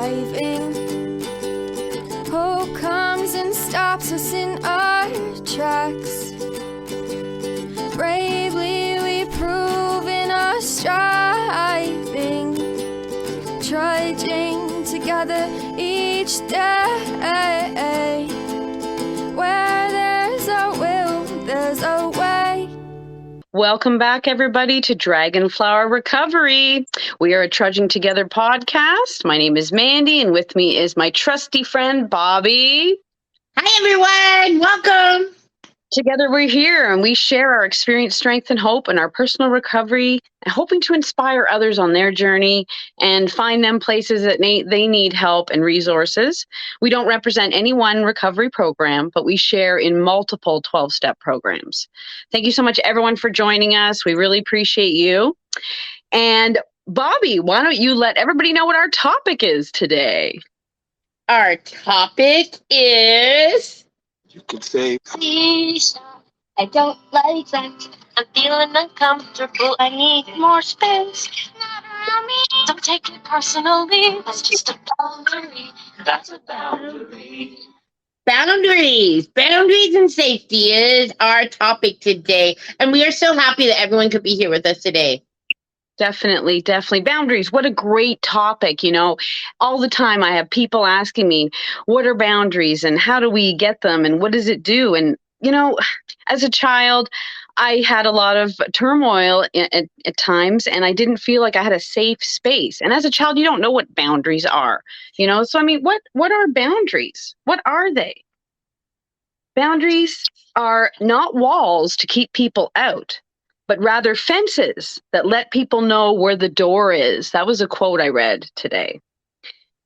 driving. Hope comes and stops us in our tracks. Bravely we prove in our striving, trudging together each day. Where there's a will, there's a way. Welcome back, everybody, to Dragonflower Recovery. We are a Trudging Together podcast. My name is Mandi, and with me is my trusty friend, Bobbie. Hi, everyone. Welcome. Together we're here, and we share our experience, strength, and hope in our personal recovery, and hoping to inspire others on their journey and find them places that they need help and resources. We don't represent any one recovery program, but we share in multiple 12-step programs. Thank you so much, everyone, for joining us. We really appreciate you. And Bobbie, why don't you let everybody know what our topic is today? Our topic is... You could say, Please, I don't like that. I'm feeling uncomfortable. I need more space. Not around me. Don't take it personally. That's just a boundary. That's a boundary. Boundaries. Boundaries and safety is our topic today. And we are so happy that everyone could be here with us today. Definitely. Boundaries. What a great topic. You know, all the time I have people asking me, what are boundaries and how do we get them and what does it do? And, you know, as a child, I had a lot of turmoil at times, and I didn't feel like I had a safe space. And as a child, you don't know what boundaries are, you know? So, I mean, what are boundaries? What are they? Boundaries are not walls to keep people out, but rather fences that let people know where the door is. That was a quote I read today.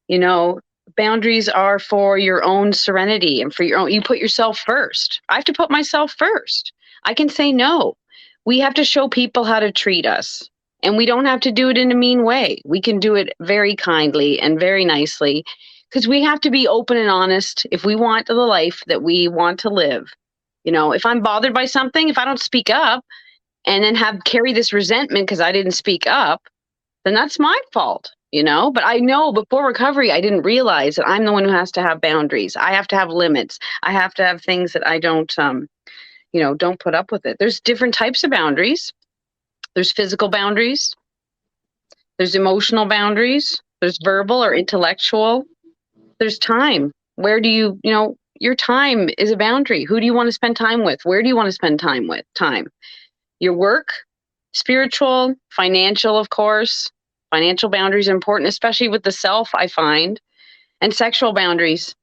You know, boundaries are for your own serenity and for your own, you put yourself first. I have to put myself first. I can say no. We have to show people how to treat us, and we don't have to do it in a mean way. We can do it very kindly and very nicely, because we have to be open and honest if we want the life that we want to live. You know, if I'm bothered by something, if I don't speak up, and then carry this resentment because I didn't speak up, then that's my fault, you know? But I know before recovery, I didn't realize that I'm the one who has to have boundaries. I have to have limits. I have to have things that I don't, don't put up with it. There's different types of boundaries. There's physical boundaries. There's emotional boundaries. There's verbal or intellectual. There's time. Where do your time is a boundary. Who do you want to spend time with? Where do you want to spend time with? Your work, spiritual, financial, of course. Financial boundaries are important, especially with the self, I find. And sexual boundaries.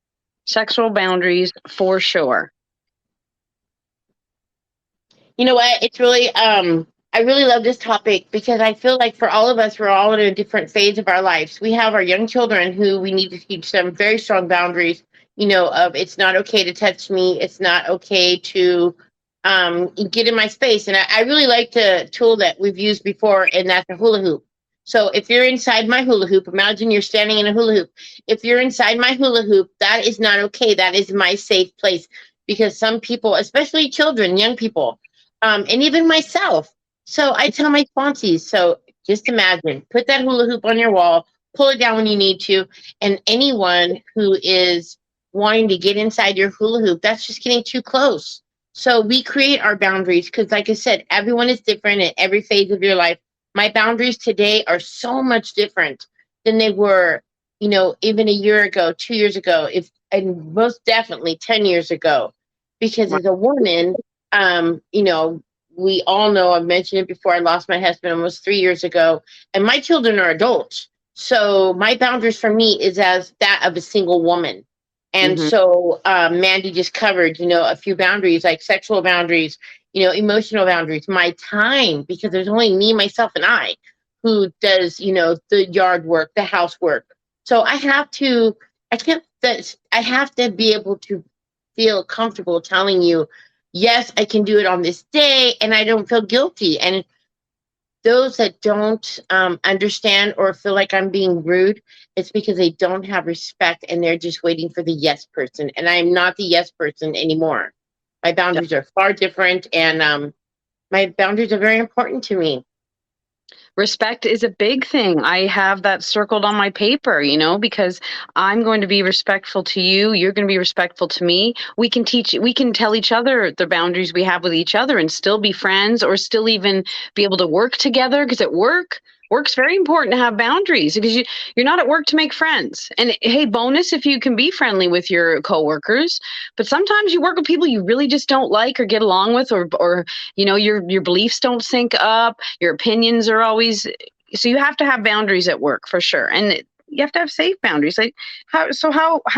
Sexual boundaries for sure. You know what? It's really, I really love this topic because I feel like for all of us, we're all in a different phase of our lives. We have our young children who we need to teach them very strong boundaries, you know, of it's not okay to touch me. It's not okay to get in my space. And I really like the tool that we've used before, and that's a hula hoop. So if you're inside my hula hoop, imagine you're standing in a hula hoop. If you're inside my hula hoop, that is not okay. That is my safe place, because some people, especially children, young people, and even myself. So I tell my sponsees, so just imagine, put that hula hoop on your wall, pull it down when you need to. And anyone who is wanting to get inside your hula hoop, that's just getting too close. So we create our boundaries because, like I said, everyone is different at every phase of your life. My boundaries today are so much different than they were, you know, even a year ago, 2 years ago, and most definitely 10 years ago. Because as a woman, you know, we all know, I've mentioned it before, I lost my husband almost 3 years ago, and my children are adults. So my boundaries for me is as that of a single woman. And so Mandi just covered, you know, a few boundaries, like sexual boundaries, you know, emotional boundaries, my time, because there's only me, myself, and I who does, you know, the yard work, the housework. So I have to be able to feel comfortable telling you, yes, I can do it on this day, and I don't feel guilty. And those that don't understand or feel like I'm being rude, it's because they don't have respect and they're just waiting for the yes person. And I am not the yes person anymore. My boundaries are far different, and my boundaries are very important to me. Respect is a big thing. I have that circled on my paper, because I'm going to be respectful to you. You're going to be respectful to me. We can tell each other the boundaries we have with each other and still be friends, or still even be able to work together. Because at work's very important to have boundaries, because you're not at work to make friends. And hey, bonus if you can be friendly with your coworkers, but sometimes you work with people you really just don't like or get along with, or your beliefs don't sync up, your opinions are always, so you have to have boundaries at work for sure. And you have to have safe boundaries. Like how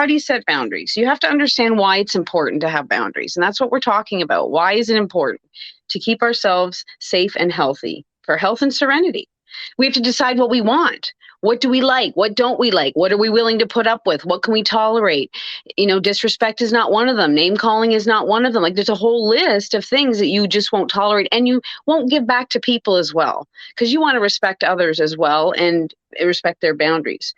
do you set boundaries? You have to understand why it's important to have boundaries. And that's what we're talking about. Why is it important to keep ourselves safe and healthy, for health and serenity? We have to decide what we want. What do we like? What don't we like? What are we willing to put up with? What can we tolerate? Disrespect is not one of them. Name calling is not one of them. Like, there's a whole list of things that you just won't tolerate, and you won't give back to people as well, because you want to respect others as well and respect their boundaries.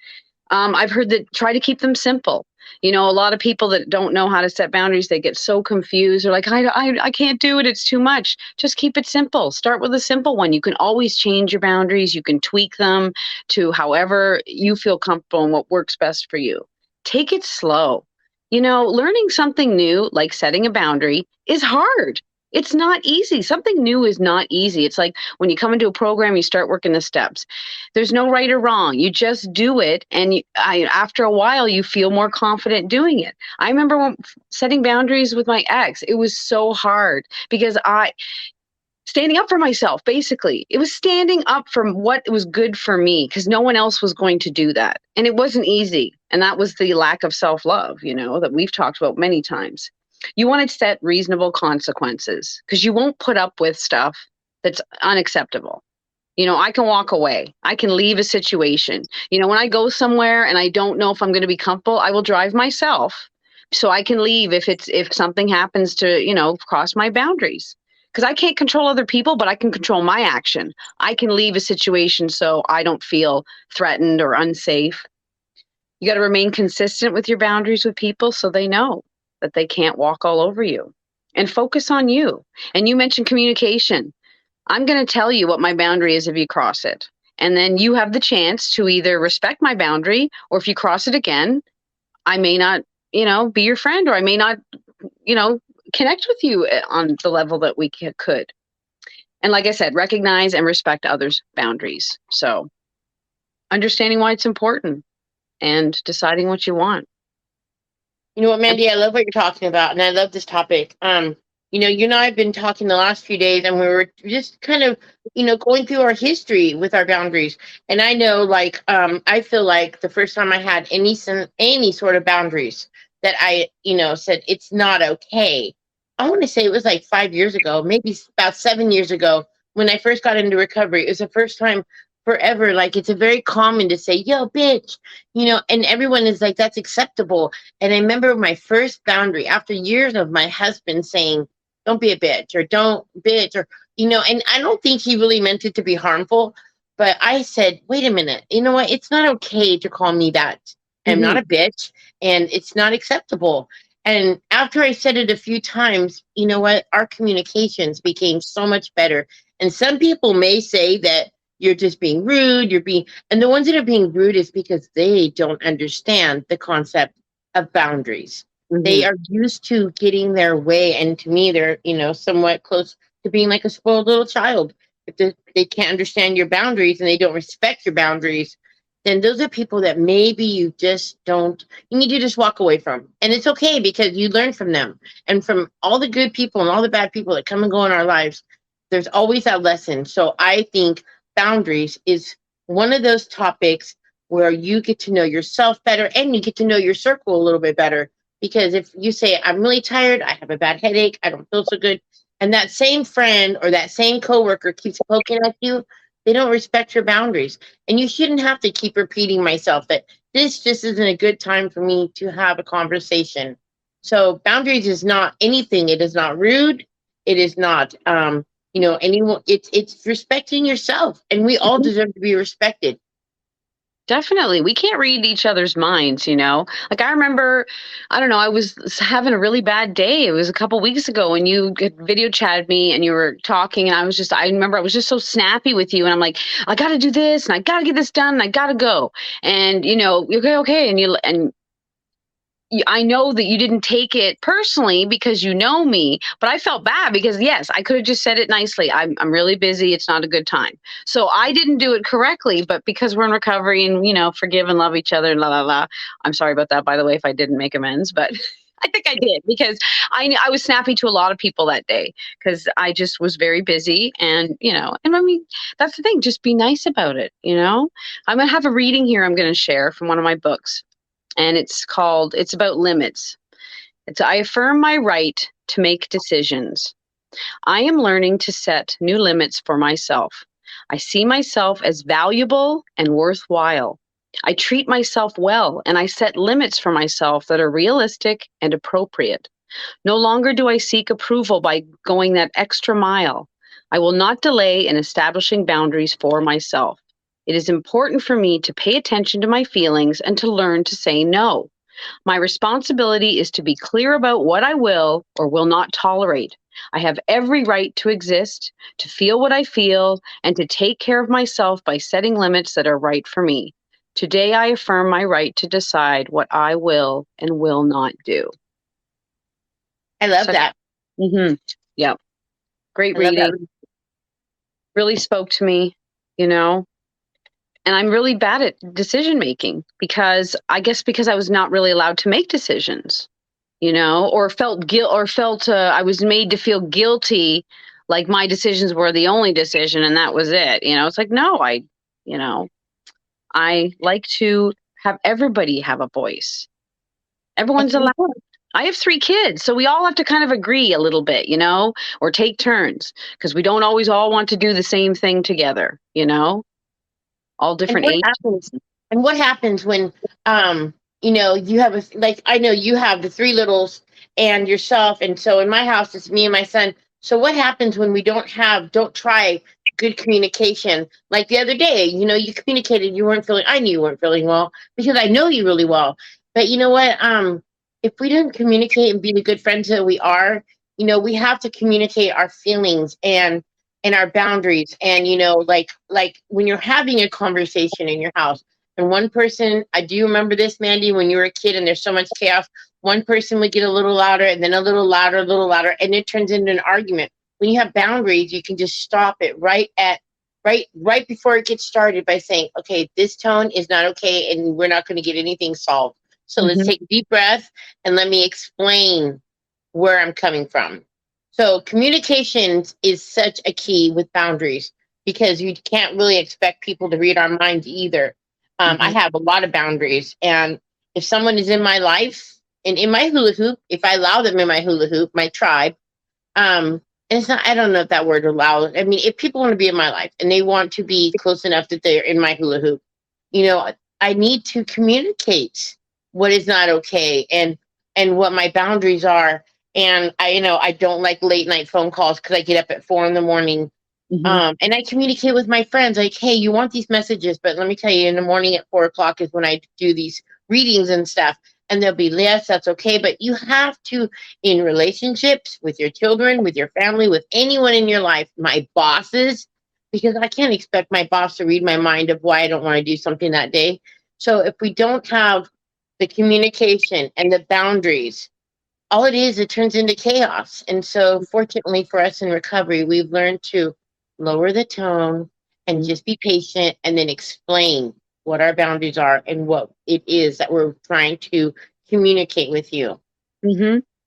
I've heard that try to keep them simple. A lot of people that don't know how to set boundaries, they get so confused. They're like, I can't do it. It's too much. Just keep it simple. Start with a simple one. You can always change your boundaries. You can tweak them to however you feel comfortable and what works best for you. Take it slow. Learning something new, like setting a boundary, is hard. It's not easy. Something new is not easy. It's like when you come into a program, you start working the steps. There's no right or wrong. You just do it. And after a while, you feel more confident doing it. I remember setting boundaries with my ex. It was so hard because standing up for myself, basically. It was standing up for what was good for me, because no one else was going to do that. And it wasn't easy. And that was the lack of self-love, that we've talked about many times. You want to set reasonable consequences, because you won't put up with stuff that's unacceptable. I can walk away. I can leave a situation. When I go somewhere and I don't know if I'm going to be comfortable, I will drive myself, so I can leave if something happens to, cross my boundaries. Because I can't control other people, but I can control my action. I can leave a situation so I don't feel threatened or unsafe. You got to remain consistent with your boundaries with people so they know that they can't walk all over you, and focus on you. And you mentioned communication. I'm going to tell you what my boundary is if you cross it. And then you have the chance to either respect my boundary, or if you cross it again, I may not, be your friend, or I may not, connect with you on the level that we could. And like I said, recognize and respect others' boundaries. So understanding why it's important and deciding what you want. You know what, Mandi, I love what you're talking about, and I love this topic. You and I have been talking the last few days, and we were just kind of, going through our history with our boundaries. And I know, I feel like the first time I had any sort of boundaries that I, said it's not okay, I want to say it was like 5 years ago, maybe about 7 years ago, when I first got into recovery. It was the first time forever. Like, it's a very common to say, yo, bitch, and everyone is like, that's acceptable. And I remember my first boundary after years of my husband saying, don't be a bitch, or don't bitch, or, and I don't think he really meant it to be harmful, but I said, wait a minute, you know what? It's not okay to call me that. I'm not a bitch, and it's not acceptable. And after I said it a few times, you know what? Our communications became so much better. And some people may say that you're just being rude, and the ones that are being rude is because they don't understand the concept of boundaries. Mm-hmm. They are used to getting their way. And to me, they're, somewhat close to being like a spoiled little child. If they can't understand your boundaries and they don't respect your boundaries, then those are people that maybe you need to just walk away from. And it's okay, because you learn from them. And from all the good people and all the bad people that come and go in our lives, there's always that lesson. So I think boundaries is one of those topics where you get to know yourself better, and you get to know your circle a little bit better. Because if you say, I'm really tired, I have a bad headache, I don't feel so good, and that same friend or that same coworker keeps poking at you, they don't respect your boundaries. And you shouldn't have to keep repeating myself that this just isn't a good time for me to have a conversation. So boundaries is not anything. It is not rude. It is not, anyone. It's respecting yourself, and we all deserve to be respected. Definitely. We can't read each other's minds, Like I remember, I don't know, I was having a really bad day. It was a couple weeks ago and you video chatted me and you were talking and I remember I was just so snappy with you and I'm like, I got to do this and I got to get this done and I got to go. And, you're okay. I know that you didn't take it personally because you know me, but I felt bad because yes, I could have just said it nicely. I'm really busy. It's not a good time. So I didn't do it correctly, but because we're in recovery and, forgive and love each other and la, la, la. I'm sorry about that, by the way, if I didn't make amends, but I think I did because I was snappy to a lot of people that day because I just was very busy and I mean, that's the thing. Just be nice about it. I'm going to have a reading here I'm going to share from one of my books. And it's about limits. I affirm my right to make decisions. I am learning to set new limits for myself. I see myself as valuable and worthwhile. I treat myself well and I set limits for myself that are realistic and appropriate. No longer do I seek approval by going that extra mile. I will not delay in establishing boundaries for myself. It is important for me to pay attention to my feelings and to learn to say no. My responsibility is to be clear about what I will or will not tolerate. I have every right to exist, to feel what I feel, and to take care of myself by setting limits that are right for me. Today, I affirm my right to decide what I will and will not do. I love that. Mm-hmm. Yeah. Great reading. Really spoke to me, And I'm really bad at decision making because I was not really allowed to make decisions, or felt I was made to feel guilty, like my decisions were the only decision and that was it. It's like, no, I like to have everybody have a voice. Everyone's allowed. I have 3 kids, so we all have to kind of agree a little bit, or take turns because we don't always all want to do the same thing together, all different ages. And what happens when, you have I know you have the 3 littles and yourself. And so in my house, it's me and my son. So what happens when we don't try good communication? Like the other day, you communicated, I knew you weren't feeling well because I know you really well. But you know what? If we didn't communicate and be the good friends that we are, we have to communicate our feelings and our boundaries. And, like when you're having a conversation in your house and one person, I do remember this, Mandi, when you were a kid and there's so much chaos, one person would get a little louder and then a little louder, and it turns into an argument. When you have boundaries, you can just stop it right before it gets started by saying, okay, this tone is not okay and we're not going to get anything solved. So let's take a deep breath and let me explain where I'm coming from. So communication is such a key with boundaries because you can't really expect people to read our minds either. I have a lot of boundaries. And if someone is in my life and in my hula hoop, if I allow them in my hula hoop, my tribe, and it's not, I don't know if that word allow. I mean, if people want to be in my life and they want to be close enough that they're in my hula hoop, I need to communicate what is not okay and what my boundaries are. And I don't like late night phone calls because I get up at 4 a.m. And I communicate with my friends like, hey, you want these messages, but let me tell you, in the morning at 4 o'clock is when I do these readings and stuff. And they'll be, yes, that's okay. But you have to, in relationships with your children, with your family, with anyone in your life, my bosses, because I can't expect my boss to read my mind of why I don't want to do something that day. So if we don't have the communication and the boundaries, all it turns into chaos. And so fortunately for us in recovery, we've learned to lower the tone and just be patient and then explain what our boundaries are and what it is that we're trying to communicate with you.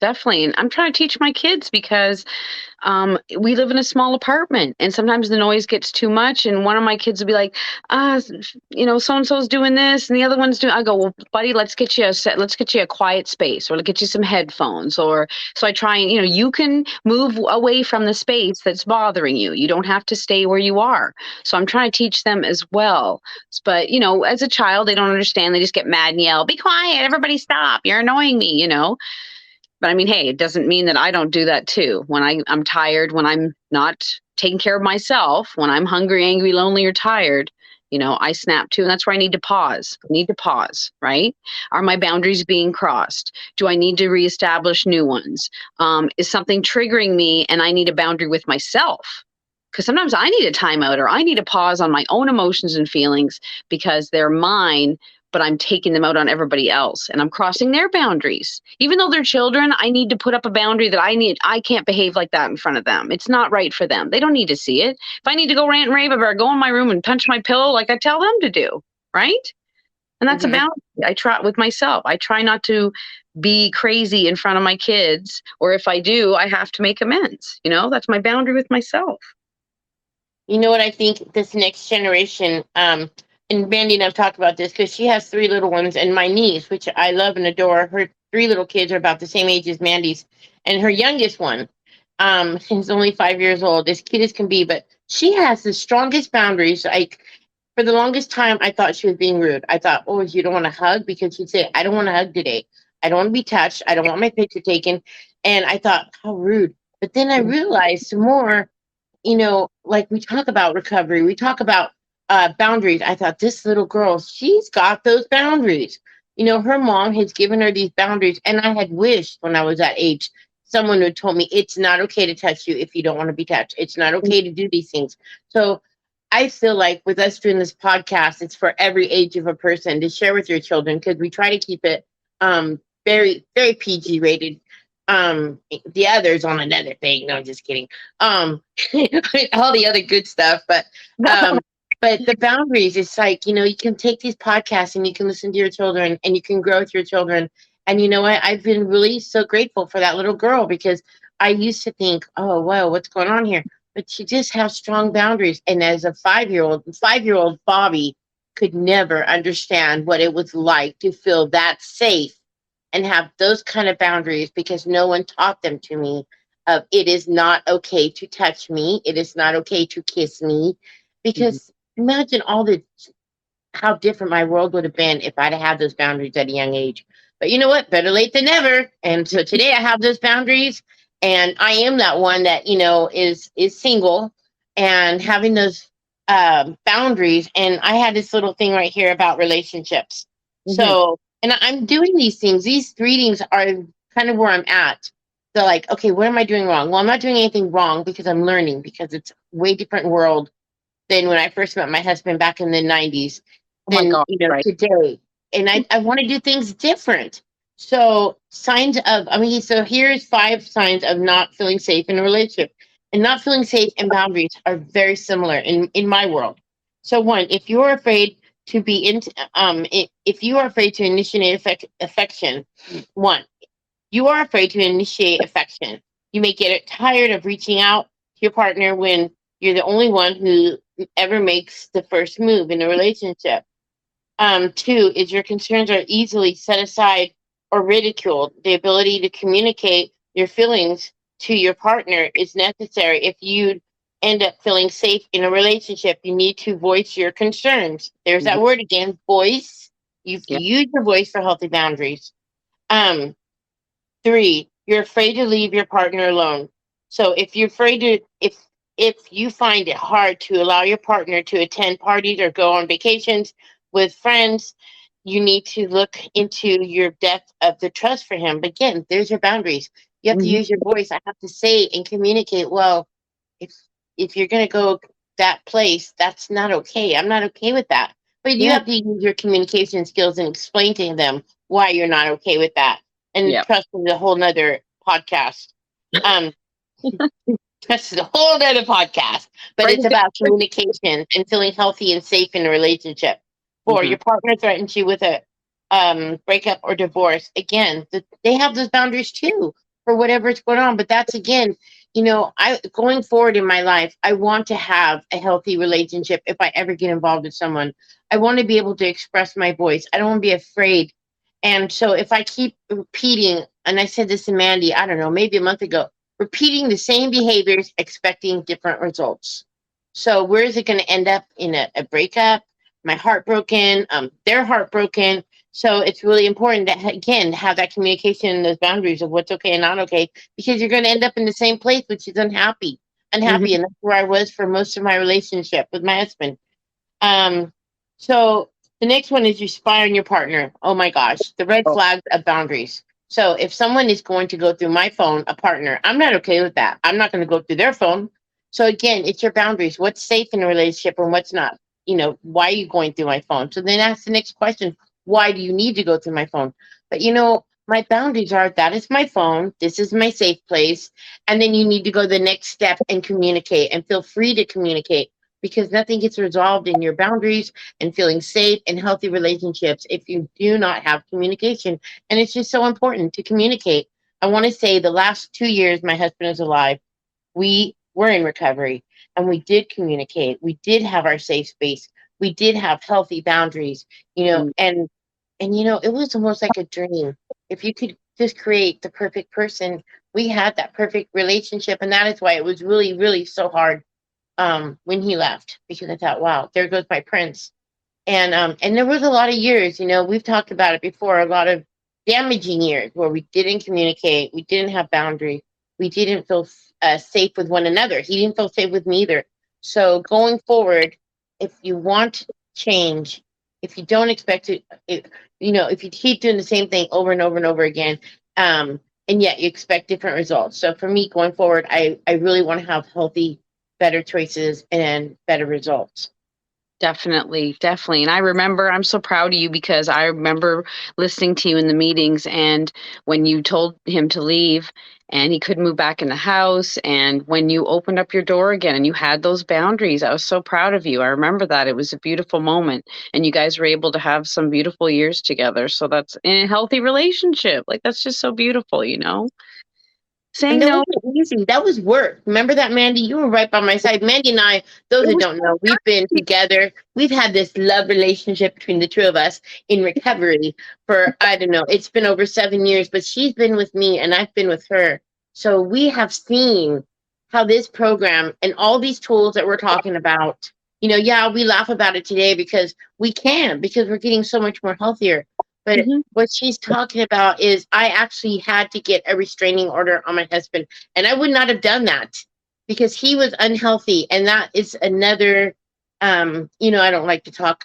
Definitely. And I'm trying to teach my kids because we live in a small apartment and sometimes the noise gets too much. And one of my kids will be like, so-and-so's doing this and the other one's doing, I go, well, buddy, let's get you a quiet space or let's get you some headphones. So I try and, you can move away from the space that's bothering you. You don't have to stay where you are. So I'm trying to teach them as well. But, as a child, they don't understand. They just get mad and yell, be quiet, everybody stop. You're annoying me, But I mean, hey, it doesn't mean that I don't do that too. When I'm tired, when I'm not taking care of myself, when I'm hungry, angry, lonely, or tired, I snap too. And that's where I need to pause. Right? Are my boundaries being crossed? Do I need to reestablish new ones? Is something triggering me and I need a boundary with myself? Because sometimes I need a timeout or I need a pause on my own emotions and feelings because they're mine, but I'm taking them out on everybody else and I'm crossing their boundaries. Even though they're children, I need to put up a boundary that I can't behave like that in front of them. It's not right for them. They don't need to see it. If I need to go rant and rave about it, go in my room and punch my pillow like I tell them to do, right? And that's a boundary I try with myself. I try not to be crazy in front of my kids, or if I do, I have to make amends. That's my boundary with myself. You know what I think this next generation, and Mandi and I've talked about this because she has 3 little ones, and my niece, which I love and adore, her 3 little kids are about the same age as Mandi's, and her youngest one is only 5 years old, as cute as can be, but she has the strongest boundaries. Like, for the longest time, I thought she was being rude. I thought, oh, you don't want to hug? Because she'd say, I don't want to hug today. I don't want to be touched. I don't want my picture taken. And I thought, how rude. But then I realized some more, like we talk about recovery, we talk about boundaries. I thought, this little girl, she's got those boundaries. Her mom has given her these boundaries. And I had wished when I was that age, someone would told me it's not okay to touch you if you don't want to be touched. It's not okay to do these things. So I feel like with us doing this podcast, it's for every age of a person to share with your children, because we try to keep it very, very PG rated. The others on another thing. No, I'm just kidding. All the other good stuff, but the boundaries, it's like, you can take these podcasts and you can listen to your children and you can grow with your children. And you know what? I've been really so grateful for that little girl, because I used to think, oh, wow, what's going on here? But she just has strong boundaries. And as a 5-year-old Bobbie could never understand what it was like to feel that safe and have those kind of boundaries, because no one taught them to me. It is not okay to touch me. It is not okay to kiss me, because imagine how different my world would have been if I'd had those boundaries at a young age. But you know what? Better late than never. And so today I have those boundaries, and I am that one that, is single and having those boundaries. And I had this little thing right here about relationships. So, and I'm doing these things. These readings are kind of where I'm at. So like, okay, what am I doing wrong? Well, I'm not doing anything wrong, because I'm learning, because it's a way different world than when I first met my husband back in the 90s than, today. And I want to do things different. So so here's 5 signs of not feeling safe in a relationship. And not feeling safe and boundaries are very similar in my world. So 1, if you're afraid to be if you are afraid to initiate affection, 1, you are afraid to initiate affection. You may get tired of reaching out to your partner when you're the only one who ever makes the first move in a relationship. 2 is your concerns are easily set aside or ridiculed. The ability to communicate your feelings to your partner is necessary. If you end up feeling safe in a relationship, you need to voice your concerns. There's that word again, voice. You use your voice for healthy boundaries. 3, you're afraid to leave your partner alone. So if you're afraid to, if you find it hard to allow your partner to attend parties or go on vacations with friends, you need to look into your depth of the trust for him. But again, there's your boundaries. You have to use your voice. I have to say and communicate, well, if you're going to go that place, that's not okay. I'm not okay with that. But you have to use your communication skills and explain to them why you're not okay with that. And trust is a whole nother podcast. Trust is a whole nother podcast. But it's about communication and feeling healthy and safe in a relationship. 4, your partner threatens you with a breakup or divorce. Again, they have those boundaries too for whatever's going on. But that's, again, going forward in my life, I want to have a healthy relationship. If I ever get involved with someone, I want to be able to express my voice. I don't want to be afraid. And so if I keep repeating, and I said this to Mandi, I don't know, maybe a month ago, repeating the same behaviors, expecting different results. So where is it going to end up? In a breakup, my heart broken, their heartbroken. So it's really important to, again, have that communication and those boundaries of what's okay and not okay, because you're going to end up in the same place, which is unhappy. And that's where I was for most of my relationship with my husband. So the next one is you spy on your partner. Oh my gosh, the red Oh, flags of boundaries. So if someone is going to go through my phone, a partner, I'm not okay with that. I'm not going to go through their phone. So again, it's your boundaries. What's safe in a relationship and what's not? Why are you going through my phone? So then ask the next question. Why do you need to go through my phone? But my boundaries are that is my phone. This is my safe place. And then you need to go the next step and communicate and feel free to communicate because nothing gets resolved in your boundaries and feeling safe and healthy relationships if you do not have communication. And it's just so important to communicate. I want to say the last 2 years my husband is alive, we were in recovery and we did communicate. We did have our safe space. We did have healthy boundaries, mm, it was almost like a dream. If you could just create the perfect person, we had that perfect relationship. And that is why it was really, really so hard when he left because I thought, wow, there goes my prince. And there was a lot of years, we've talked about it before, a lot of damaging years where we didn't communicate, we didn't have boundaries, we didn't feel safe with one another. He didn't feel safe with me either. So going forward, if you want change, if you don't expect it, if you keep doing the same thing over and over and over again, and yet you expect different results. So for me, going forward, I really want to have healthy, better choices and better results. definitely, definitely. And I remember, I'm so proud of you because I remember listening to you in the meetings and when you told him to leave and he couldn't move back in the house. And when you opened up your door again and you had those boundaries, I was so proud of you. I remember that. It was a beautiful moment. And you guys were able to have some beautiful years together. So that's in a healthy relationship. Like, that's just so beautiful, And Saying that no. wasn't easy. That was work. Remember that, Mandy? You were right by my side. Mandy and I, those It that was don't know, we've been together. We've had this love relationship between the two of us in recovery for, I don't know, it's been over 7 years, but she's been with me and I've been with her. So we have seen how this program and all these tools that we're talking about, yeah, we laugh about it today because because we're getting so much more healthier. But Mhm. what she's talking about is I actually had to get a restraining order on my husband. And I would not have done that because he was unhealthy. And that is another, I don't like to talk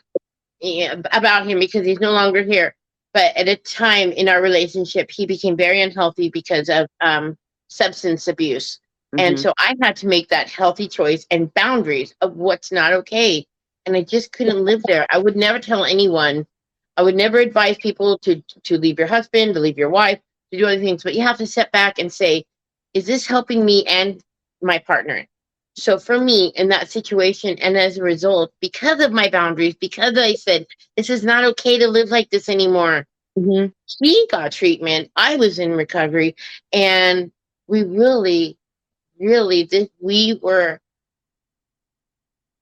about him because he's no longer here. But at a time in our relationship, he became very unhealthy because of substance abuse. And Mhm. so I had to make that healthy choice and boundaries of what's not okay. And I just couldn't live there. I would never tell anyone. I would never advise people to leave your husband, to leave your wife, to do other things. But you have to step back and say, is this helping me and my partner? So for me in that situation, and as a result, because of my boundaries, because I said, this is not okay to live like this anymore, Mhm. he got treatment. I was in recovery. And we really, really,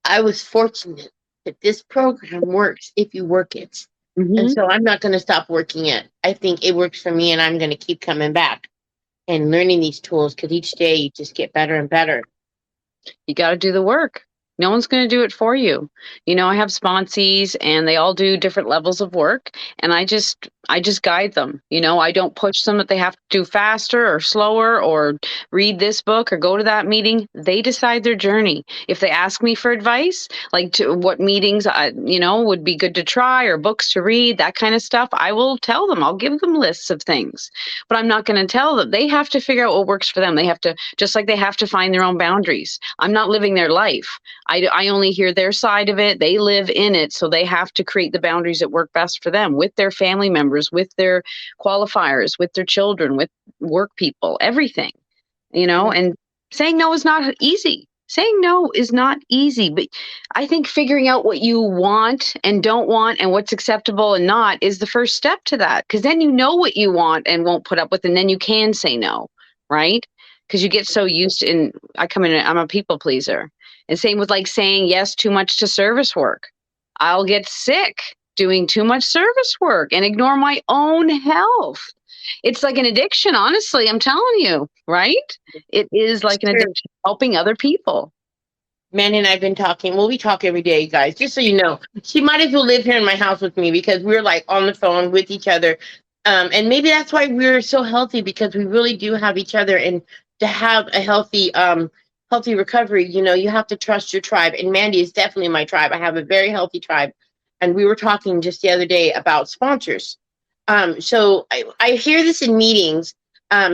I was fortunate that this program works if you work it. And Mhm. so I'm not going to stop working it. I think it works for me and I'm going to keep coming back and learning these tools because each day you just get better and better. You got to do the work. No one's going to do it for you. I have sponsees and they all do different levels of work and I just guide them. I don't push them that they have to do faster or slower or read this book or go to that meeting. They decide their journey. If they ask me for advice, like to what meetings would be good to try or books to read, that kind of stuff, I will tell them. I'll give them lists of things. But I'm not going to tell them. They have to figure out what works for them. They have to, just like they have to find their own boundaries. I'm not living their life. I only hear their side of it. They live in it. So they have to create the boundaries that work best for them with their family members, with their qualifiers, with their children, with work people, everything, and saying no is not easy. Saying no is not easy, but I think figuring out what you want and don't want and what's acceptable and not is the first step to that. Because then you know what you want and won't put up with, and then you can say no, right? Because you get so used to, and I'm a people pleaser. And same with like saying yes too much to service work. I'll get sick doing too much service work and ignore my own health. It's like an addiction, honestly, I'm telling you, right? It is like an Sure. addiction, helping other people. Mandy and I've been talking. Well, we talk every day, guys, just so you know. She might as well live here in my house with me because we're like on the phone with each other. And maybe that's why we're so healthy because we really do have each other. And to have a healthy recovery, you have to trust your tribe. And Mandy is definitely my tribe. I have a very healthy tribe. and we were talking just the other day about sponsors. So I hear this in meetings,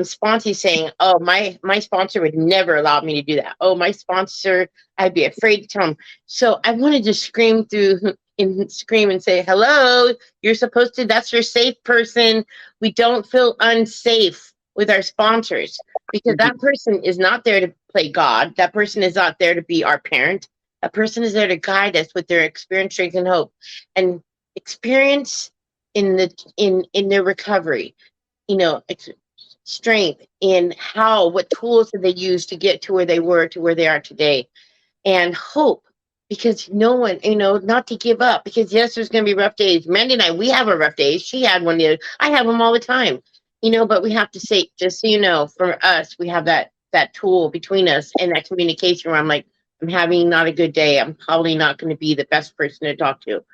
sponsors saying, "Oh, my sponsor would never allow me to do that. Oh, my sponsor, I'd be afraid to tell him." So I wanted to scream and say, "Hello, you're supposed to. That's your safe person. We don't feel unsafe with our sponsors because that person is not there to play God. That person is not there to be our parent. That person is there to guide us with their experience, strength, and hope, and experience in their recovery. You know, strength in what tools did they use to get to where they were to where they are today, and hope, because no one, not to give up, because yes, there's going to be rough days. Mandy and we have our rough days. She had one the other. I have them all the time, but we have to say, just so you know, for us, we have that tool between us and that communication where I'm like, I'm having not a good day. I'm probably not going to be the best person to talk to.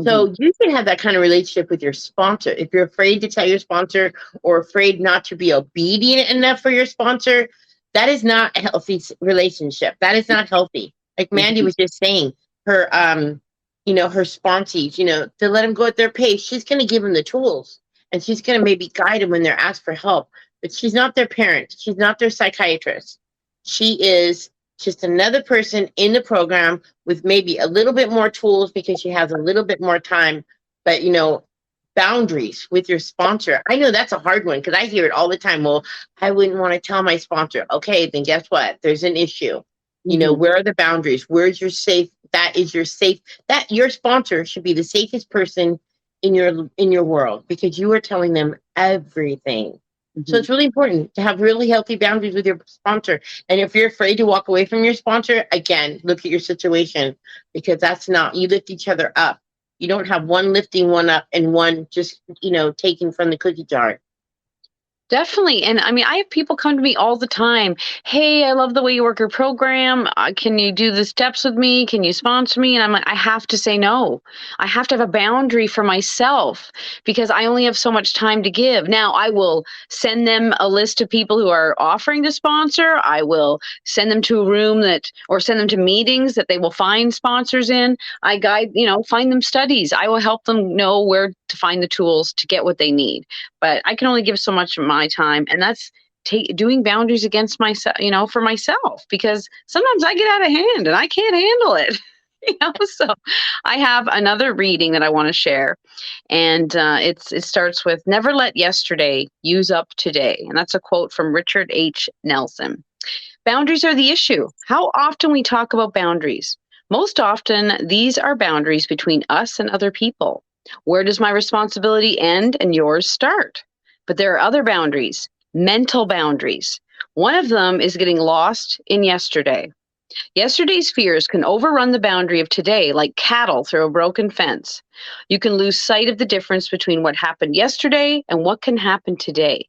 So you can have that kind of relationship with your sponsor. If you're afraid to tell your sponsor or afraid not to be obedient enough for your sponsor, that is not a healthy relationship. That is not healthy. Like Mandy was just saying, her, her sponsees, to let them go at their pace. She's going to give them the tools, and she's going to maybe guide them when they're asked for help. But she's not their parent. She's not their psychiatrist. She is just another person in the program with maybe a little bit more tools because she has a little bit more time. But, boundaries with your sponsor. I know that's a hard one because I hear it all the time. Well, I wouldn't want to tell my sponsor. Okay, then guess what? There's an issue. Where are the boundaries? Where's your safe? That is your safe. That your sponsor should be the safest person in your world because you are telling them everything. So it's really important to have really healthy boundaries with your sponsor. And if you're afraid to walk away from your sponsor, again, look at your situation, because that's not, you lift each other up. You don't have one lifting one up and one just, taking from the cookie jar. Definitely. And I mean, I have people come to me all the time. Hey, I love the way you work your program. Can you do the steps with me? Can you sponsor me? And I'm like, I have to say no. I have to have a boundary for myself because I only have so much time to give. Now, I will send them a list of people who are offering to sponsor. I will send them to a room or send them to meetings that they will find sponsors in. I guide, find them studies. I will help them know where to find the tools to get what they need. But I can only give so much of my time, and that's doing boundaries against myself, for myself, because sometimes I get out of hand and I can't handle it. So I have another reading that I want to share, and it starts with "Never let yesterday use up today," and that's a quote from Richard H. Nelson. Boundaries are the issue. How often we talk about boundaries? Most often, these are boundaries between us and other people. Where does my responsibility end and yours start? But there are other boundaries, mental boundaries. One of them is getting lost in yesterday. Yesterday's fears can overrun the boundary of today like cattle through a broken fence. You can lose sight of the difference between what happened yesterday and what can happen today.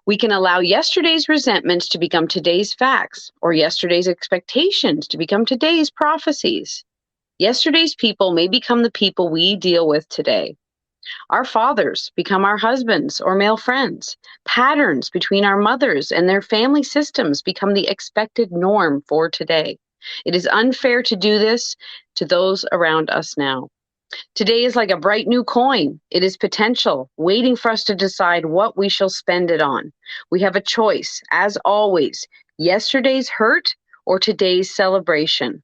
We can allow yesterday's resentments to become today's facts, or yesterday's expectations to become today's prophecies. Yesterday's people may become the people we deal with today. Our fathers become our husbands or male friends. Patterns between our mothers and their family systems become the expected norm for today. It is unfair to do this to those around us now. Today is like a bright new coin. It is potential, waiting for us to decide what we shall spend it on. We have a choice, as always, yesterday's hurt or today's celebration.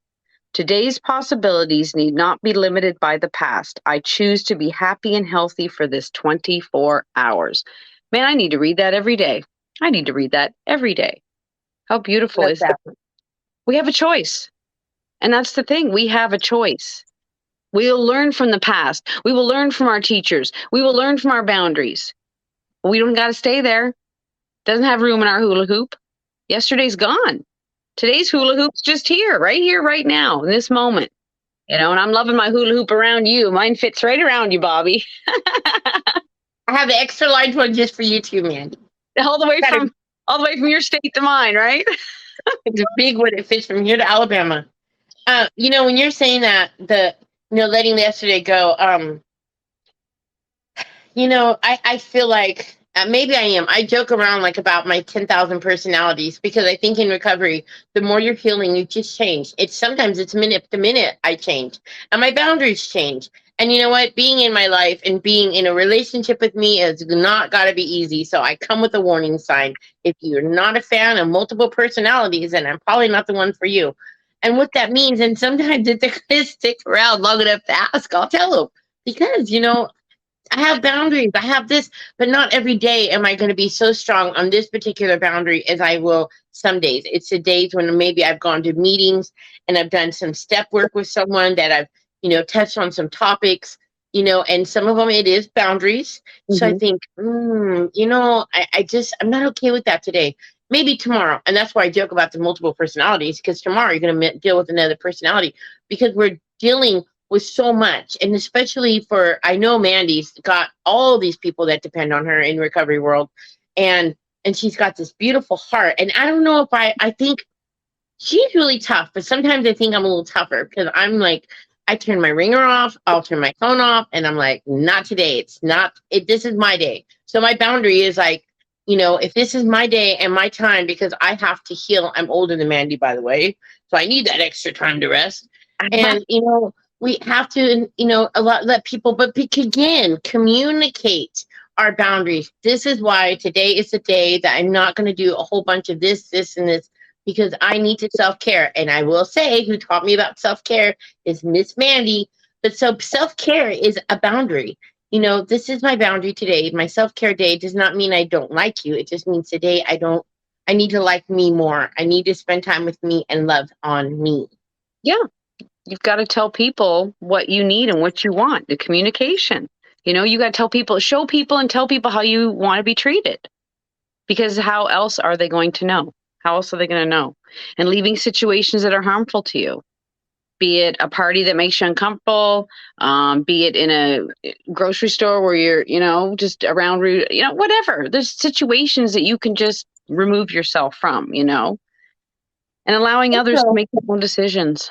Today's possibilities need not be limited by the past. I choose to be happy and healthy for this 24 hours. Man, I need to read that every day. I need to read that every day. How beautiful is that? We have a choice. And that's the thing. We have a choice. We will learn from the past. We will learn from our teachers. We will learn from our boundaries. We don't got to stay there. Doesn't have room in our hula hoop. Yesterday's gone. Today's hula hoop's just here, right now, in this moment. And I'm loving my hula hoop around you. Mine fits right around you, Bobbie. I have the extra large one just for you too, Mandy. All the way from your state to mine, right? It's a big one. It fits from here to Alabama. When you're saying that, letting yesterday go, I feel like maybe I am. I joke around about my 10,000 personalities because I think in recovery, the more you're healing, you just change. Sometimes it's minute to minute I change and my boundaries change. And you know what? Being in my life and being in a relationship with me is not got to be easy. So I come with a warning sign. If you're not a fan of multiple personalities, then I'm probably not the one for you. And what that means, and sometimes if they're going to stick around long enough to ask, I'll tell them. Because, I have boundaries. I have this, but not every day am I going to be so strong on this particular boundary as I will some days. It's the days when maybe I've gone to meetings and I've done some step work with someone that I've, touched on some topics, and some of them it is boundaries. So I think, I'm not okay with that today. Maybe tomorrow. And that's why I joke about the multiple personalities, because tomorrow you're going to deal with another personality, because we're dealing with so much. And especially for, I know Mandi's got all these people that depend on her in recovery world, and she's got this beautiful heart. And I don't know if I think she's really tough, but sometimes I think I'm a little tougher, because I'm like, I turn my ringer off, I'll turn my phone off, and I'm like, not today. This is my day. So my boundary is like, if this is my day and my time, because I have to heal. I'm older than Mandi, by the way, so I need that extra time to rest. And, we have to, let people, but again, communicate our boundaries. This is why today is the day that I'm not going to do a whole bunch of this, and this, because I need to self-care. And I will say, who taught me about self-care is Miss Mandi. But so self-care is a boundary. This is my boundary today. My self-care day does not mean I don't like you. It just means today I need to like me more. I need to spend time with me and love on me. Yeah. You've got to tell people what you need and what you want, the communication. You got to show people and tell people how you want to be treated. Because how else are they going to know? How else are they going to know? And leaving situations that are harmful to you, be it a party that makes you uncomfortable, be it in a grocery store where you're, just around, whatever. There's situations that you can just remove yourself from, and allowing others to make their own decisions.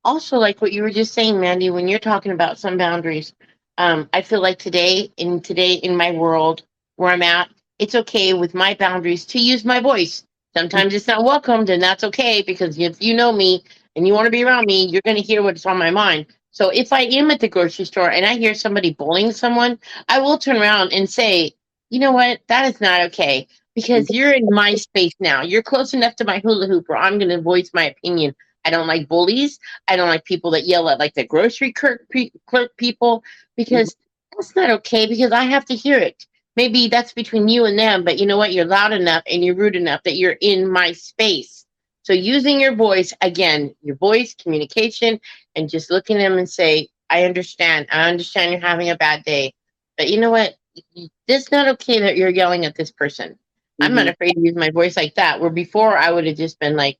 Also, like what you were just saying, Mandi, when you're talking about some boundaries, I feel like today in my world where I'm at, it's okay with my boundaries to use my voice. Sometimes it's not welcomed, and that's okay, because if you know me and you want to be around me, you're going to hear what's on my mind. So if I am at the grocery store and I hear somebody bullying someone, I will turn around and say, you know what, that is not okay, because you're in my space now. You're close enough to my hula hoop where I'm going to voice my opinion. I don't like bullies. I don't like people that yell at like the grocery clerk people, because that's not okay, because I have to hear it. Maybe that's between you and them, but you know what? You're loud enough and you're rude enough that you're in my space. So using your voice, again, your voice, communication, and just looking at them and say, I understand. I understand you're having a bad day. But you know what? It's not okay that you're yelling at this person. I'm not afraid to use my voice like that, where before I would have just been like,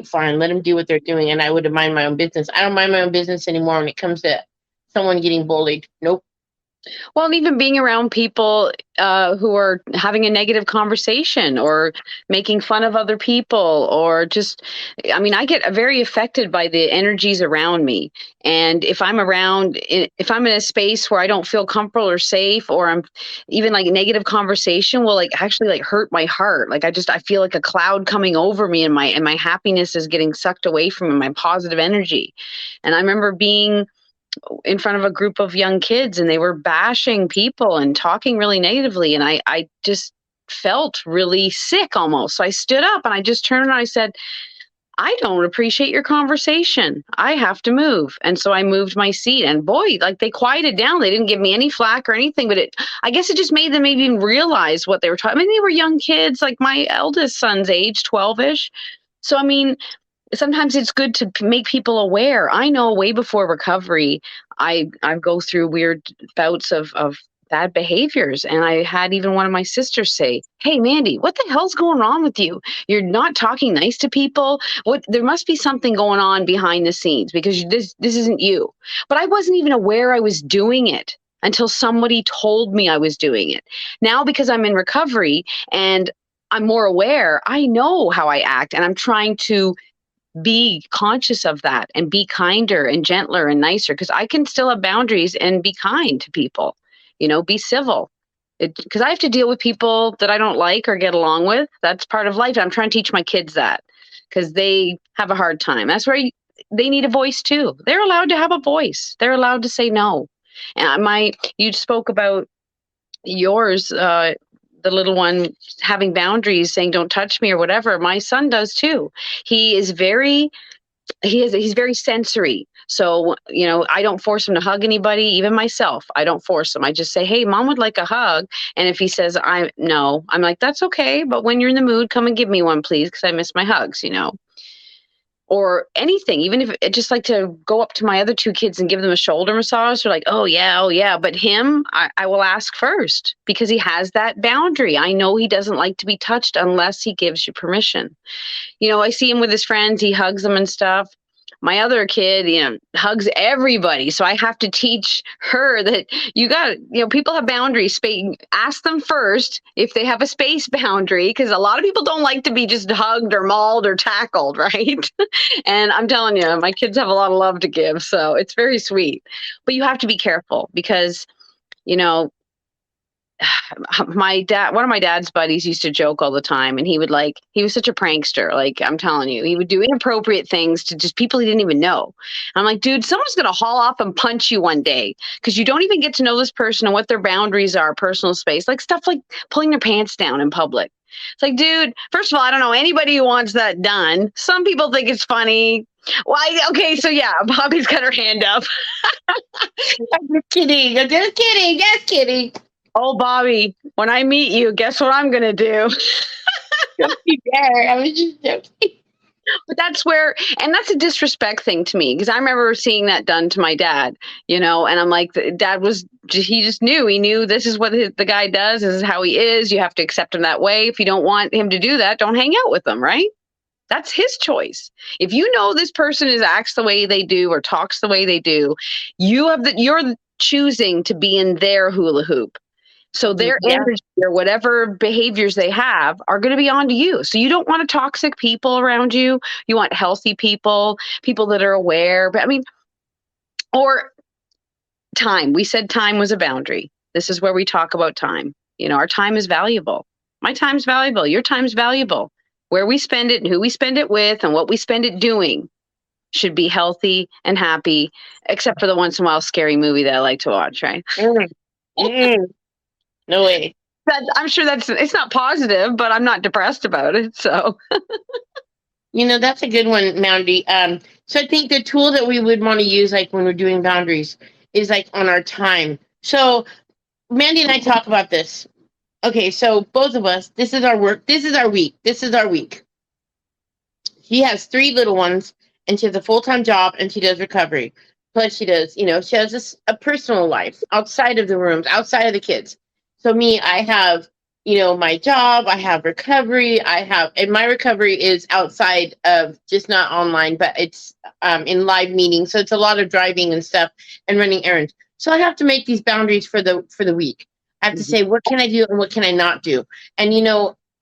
fine, let them do what they're doing, and I would have mind my own business. I don't mind my own business anymore when it comes to someone getting bullied. Nope. Well, and even being around people who are having a negative conversation or making fun of other people, or just, I get very affected by the energies around me. And if I'm if I'm in a space where I don't feel comfortable or safe, or I'm even like negative conversation will actually hurt my heart. I feel like a cloud coming over me, and my happiness is getting sucked away from me, my positive energy. And I remember being in front of a group of young kids, and they were bashing people and talking really negatively. And I just felt really sick almost. So I stood up and I just turned and I said, I don't appreciate your conversation. I have to move. And so I moved my seat, and boy, they quieted down. They didn't give me any flack or anything, but I guess it just made them maybe even realize what they were talking. They were young kids, like my eldest son's age, 12-ish. So, sometimes it's good to make people aware. I know way before recovery, I go through weird bouts of bad behaviors. And I had even one of my sisters say, hey, Mandi, what the hell's going on with you? You're not talking nice to people. There must be something going on behind the scenes, because this isn't you. But I wasn't even aware I was doing it until somebody told me I was doing it. Now, because I'm in recovery and I'm more aware, I know how I act, and I'm trying to be conscious of that and be kinder and gentler and nicer, because I can still have boundaries and be kind to people, be civil, because I have to deal with people that I don't like or get along with. That's part of life. I'm trying to teach my kids that, because they have a hard time. That's where they need a voice too. They're allowed to have a voice. They're allowed to say no. And you spoke about yours, the little one having boundaries, saying don't touch me or whatever. My son does too. He's very sensory. So, I don't force him to hug anybody, even myself. I don't force him. I just say, hey, mom would like a hug. And if he says, no, I'm like, that's okay. But when you're in the mood, come and give me one, please. Cause I miss my hugs, or anything, even if it just like to go up to my other two kids and give them a shoulder massage. They're like, oh yeah. But him, I will ask first because he has that boundary. I know he doesn't like to be touched unless he gives you permission. I see him with his friends. He hugs them and stuff. My other kid, hugs everybody. So I have to teach her that people have boundaries. Ask them first if they have a space boundary, because a lot of people don't like to be just hugged or mauled or tackled, right? And I'm telling you, my kids have a lot of love to give. So it's very sweet. But you have to be careful because, one of my dad's buddies used to joke all the time, and he was such a prankster. Like, I'm telling you, he would do inappropriate things to just people he didn't even know. I'm like, dude, someone's going to haul off and punch you one day because you don't even get to know this person and what their boundaries are, personal space, like stuff like pulling their pants down in public. It's like, dude, first of all, I don't know anybody who wants that done. Some people think it's funny. Okay, so yeah, Bobbie's got her hand up. I'm just kidding. Just kidding. Oh, Bobbie, when I meet you, guess what I'm going to do? Don't be there. I was just joking. But that's a disrespect thing to me, because I remember seeing that done to my dad, and I'm like, he just knew. He knew this is what the guy does. This is how he is. You have to accept him that way. If you don't want him to do that, don't hang out with him, right? That's his choice. If you know this person acts the way they do or talks the way they do, you're choosing to be in their hula hoop. So their energy or whatever behaviors they have are going to be onto you. So you don't want toxic people around you. You want healthy people that are aware. But or time. We said time was a boundary. This is where we talk about time. Our time is valuable. My time's valuable. Your time's valuable. Where we spend it and who we spend it with and what we spend it doing should be healthy and happy, except for the once in a while scary movie that I like to watch, right? No way. I'm sure it's not positive, but I'm not depressed about it. So, that's a good one, Mandi. So I think the tool that we would want to use, like when we're doing boundaries, is like on our time. So Mandi and I talk about this. Okay, so both of us, this is our work. This is our week. She has 3 little ones, and she has a full-time job, and she does recovery. Plus she does, she has a personal life outside of the rooms, outside of the kids. So me, I have, my job, I have recovery, and my recovery is outside of just not online, but it's in live meetings. So it's a lot of driving and stuff and running errands. So I have to make these boundaries for the week. I have to say, what can I do and what can I not do? And,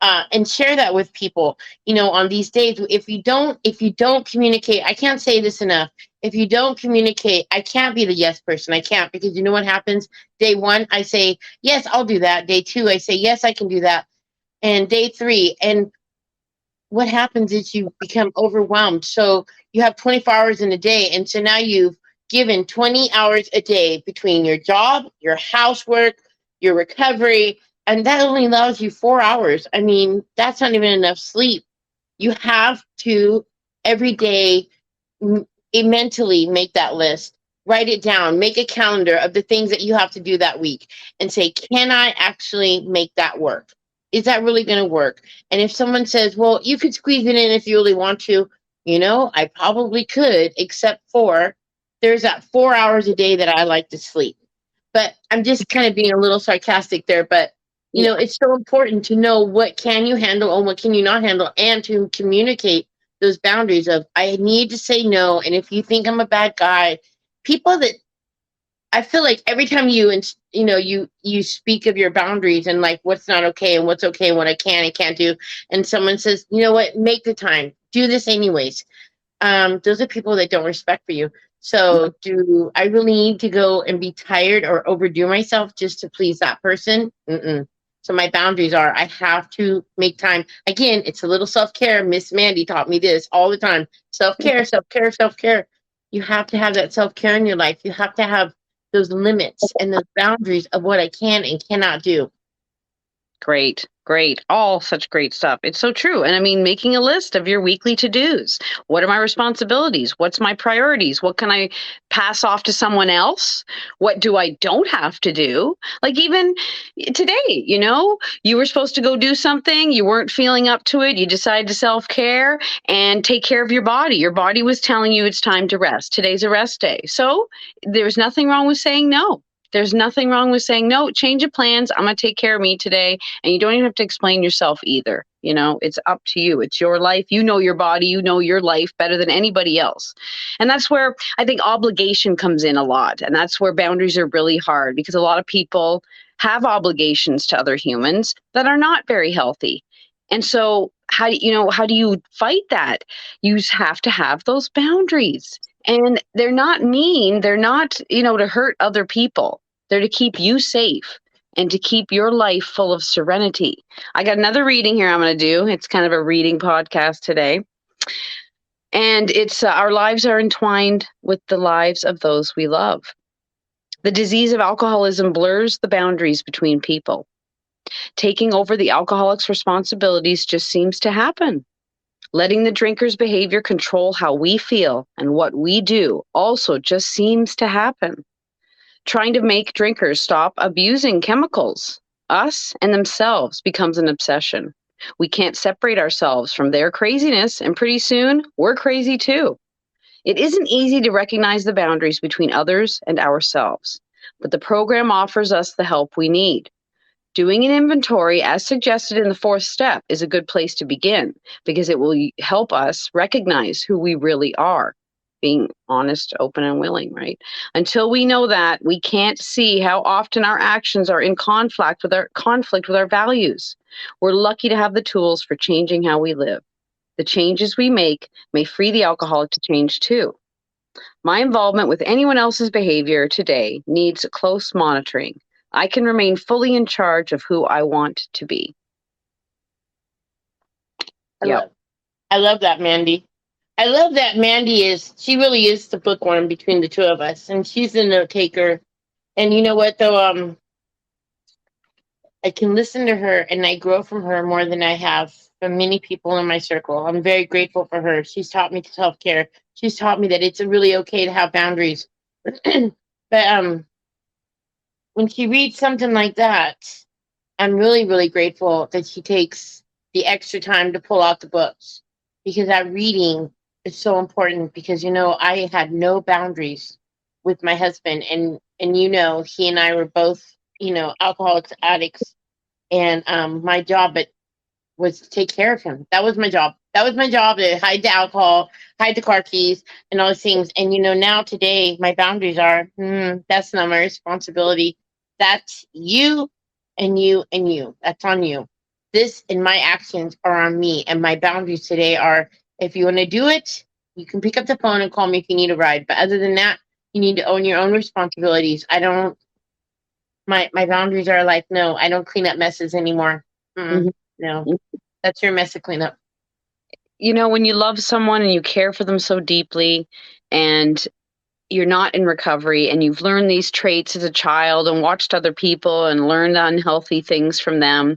and share that with people, on these days. If you don't communicate, I can't say this enough. If you don't communicate, I can't be the yes person. I can't, because you know what happens? Day 1, I say, yes, I'll do that. Day 2, I say, yes, I can do that. And day 3, and what happens is you become overwhelmed. So you have 24 hours in a day. And so now you've given 20 hours a day between your job, your housework, your recovery, and that only allows you 4 hours. I mean, that's not even enough sleep. You have to every day mentally make that list, write it down, make a calendar of the things that you have to do that week and say, can I actually make that work? Is that really going to work? And if someone says, well, you could squeeze it in if you really want to, I probably could, except for there's that 4 hours a day that I like to sleep. But I'm just kind of being a little sarcastic there, but it's so important to know what can you handle and what can you not handle, and to communicate those boundaries of, I need to say no. And if you think I'm a bad guy, people that I feel like every time you speak of your boundaries and like what's not okay and what's okay and what I can and can't do, and someone says, you know what, make the time, do this anyways. Those are people that don't respect for you. So do I really need to go and be tired or overdo myself just to please that person? So my boundaries are, I have to make time. Again, it's a little self-care. Miss Mandi taught me this all the time. Self-care, self-care, self-care. You have to have that self-care in your life. You have to have those limits and those boundaries of what I can and cannot do. Great, great. All such great stuff. It's so true. And I mean, making a list of your weekly to-dos. What are my responsibilities? What's my priorities? What can I pass off to someone else? What do I don't have to do? Like even today, you were supposed to go do something. You weren't feeling up to it. You decided to self-care and take care of your body. Your body was telling you it's time to rest. Today's a rest day. So there's nothing wrong with saying no. There's nothing wrong with saying, no, change of plans. I'm going to take care of me today. And you don't even have to explain yourself either. It's up to you. It's your life. You know your body. You know your life better than anybody else. And that's where I think obligation comes in a lot. And that's where boundaries are really hard, because a lot of people have obligations to other humans that are not very healthy. And so how do you fight that? You have to have those boundaries. And they're not mean. They're not, to hurt other people. They're to keep you safe and to keep your life full of serenity. I got another reading here I'm going to do. It's kind of a reading podcast today. And it's our lives are entwined with the lives of those we love. The disease of alcoholism blurs the boundaries between people. Taking over the alcoholic's responsibilities just seems to happen. Letting the drinker's behavior control how we feel and what we do also just seems to happen. Trying to make drinkers stop abusing chemicals, us and themselves, becomes an obsession. We can't separate ourselves from their craziness, and pretty soon we're crazy too. It isn't easy to recognize the boundaries between others and ourselves, but the program offers us the help we need. Doing an inventory, as suggested in the 4th step, is a good place to begin, because it will help us recognize who we really are, being honest, open, and willing, right? Until we know that, we can't see how often our actions are in conflict with our values. We're lucky to have the tools for changing how we live. The changes we make may free the alcoholic to change too. My involvement with anyone else's behavior today needs close monitoring. I can remain fully in charge of who I want to be. I love that, Mandi. I love that Mandi she really is the bookworm between the two of us, and she's the note taker. And you know what, though, I can listen to her and I grow from her more than I have from many people in my circle. I'm very grateful for her. She's taught me self-care. She's taught me that it's really okay to have boundaries. But when she reads something like that, I'm really, really grateful that she takes the extra time to pull out the books, because that reading is so important. Because, I had no boundaries with my husband, and he and I were both, alcoholics, addicts, and my job was to take care of him. That was my job. That was my job, to hide the alcohol, hide the car keys, and all those things. And, now today my boundaries are, that's not my responsibility. That's you and you and you. That's on you. This and my actions are on me. And my boundaries today are, if you want to do it, you can pick up the phone and call me if you need a ride. But other than that, you need to own your own responsibilities. My boundaries are like, no, I don't clean up messes anymore. No, that's your mess to clean up. When you love someone and you care for them so deeply, and you're not in recovery, and you've learned these traits as a child and watched other people and learned unhealthy things from them,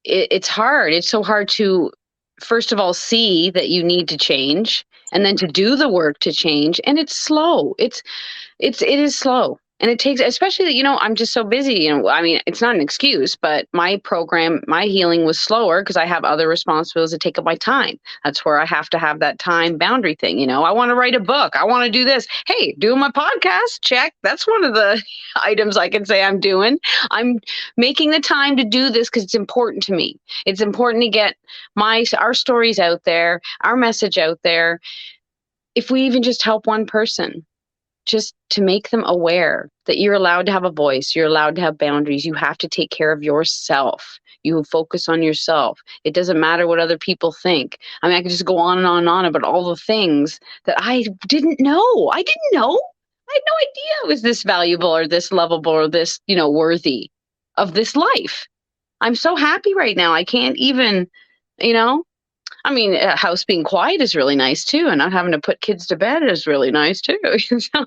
it's hard. It's so hard to, first of all, see that you need to change, and then to do the work to change. And it's slow. It is slow. And it takes, especially, I'm just so busy, it's not an excuse, but my healing was slower because I have other responsibilities that take up my time. That's where I have to have that time boundary thing. I want to write a book. I want to do this. Hey, doing my podcast, check. That's one of the items I can say I'm doing. I'm making the time to do this because it's important to me. It's important to get our stories out there, our message out there. If we even just help one person, just to make them aware that you're allowed to have a voice, you're allowed to have boundaries, you have to take care of yourself. You focus on yourself. It doesn't matter what other people think. I could just go on and on and on about all the things that I didn't know. I had no idea it was this valuable or this lovable or this, worthy of this life. I'm so happy right now. I can't even, a house being quiet is really nice too. And not having to put kids to bed is really nice too. So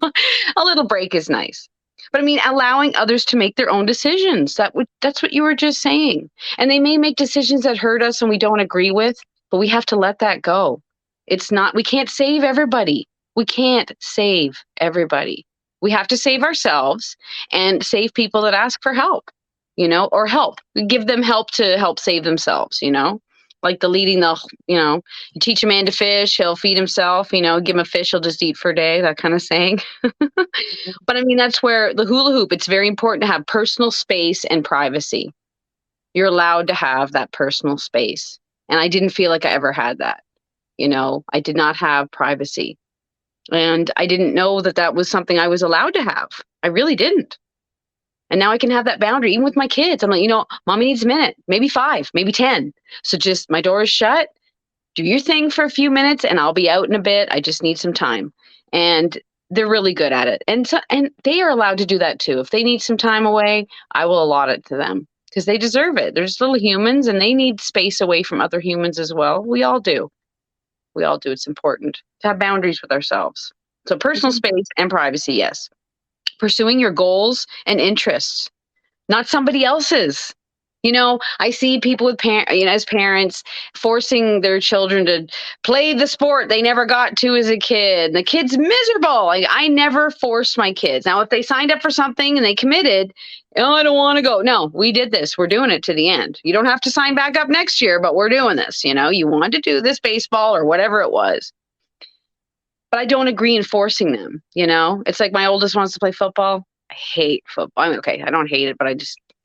a little break is nice. But I mean, allowing others to make their own decisions. That's what you were just saying. And they may make decisions that hurt us and we don't agree with, but we have to let that go. We can't save everybody. We can't save everybody. We have to save ourselves and save people that ask for help, or help. We give them help to help save themselves, like you teach a man to fish, he'll feed himself, give him a fish, he'll just eat for a day, that kind of saying. But I mean, that's where the hula hoop, it's very important to have personal space and privacy. You're allowed to have that personal space. And I didn't feel like I ever had that. I did not have privacy. And I didn't know that that was something I was allowed to have. I really didn't. And now I can have that boundary, even with my kids. I'm like, mommy needs a minute, maybe 5, maybe 10. So just my door is shut. Do your thing for a few minutes and I'll be out in a bit. I just need some time. And they're really good at it. And they are allowed to do that too. If they need some time away, I will allot it to them because they deserve it. They're just little humans and they need space away from other humans as well. We all do. It's important to have boundaries with ourselves. So personal space and privacy, yes. Pursuing your goals and interests, not somebody else's. I see people with as parents forcing their children to play the sport they never got to as a kid. The kid's miserable. I never forced my kids. Now, if they signed up for something and they committed, I don't want to go. No, we did this. We're doing it to the end. You don't have to sign back up next year, but we're doing this. You wanted to do this baseball or whatever it was. But I don't agree in forcing them. It's like my oldest wants to play football. I hate football. Okay, I don't hate it, but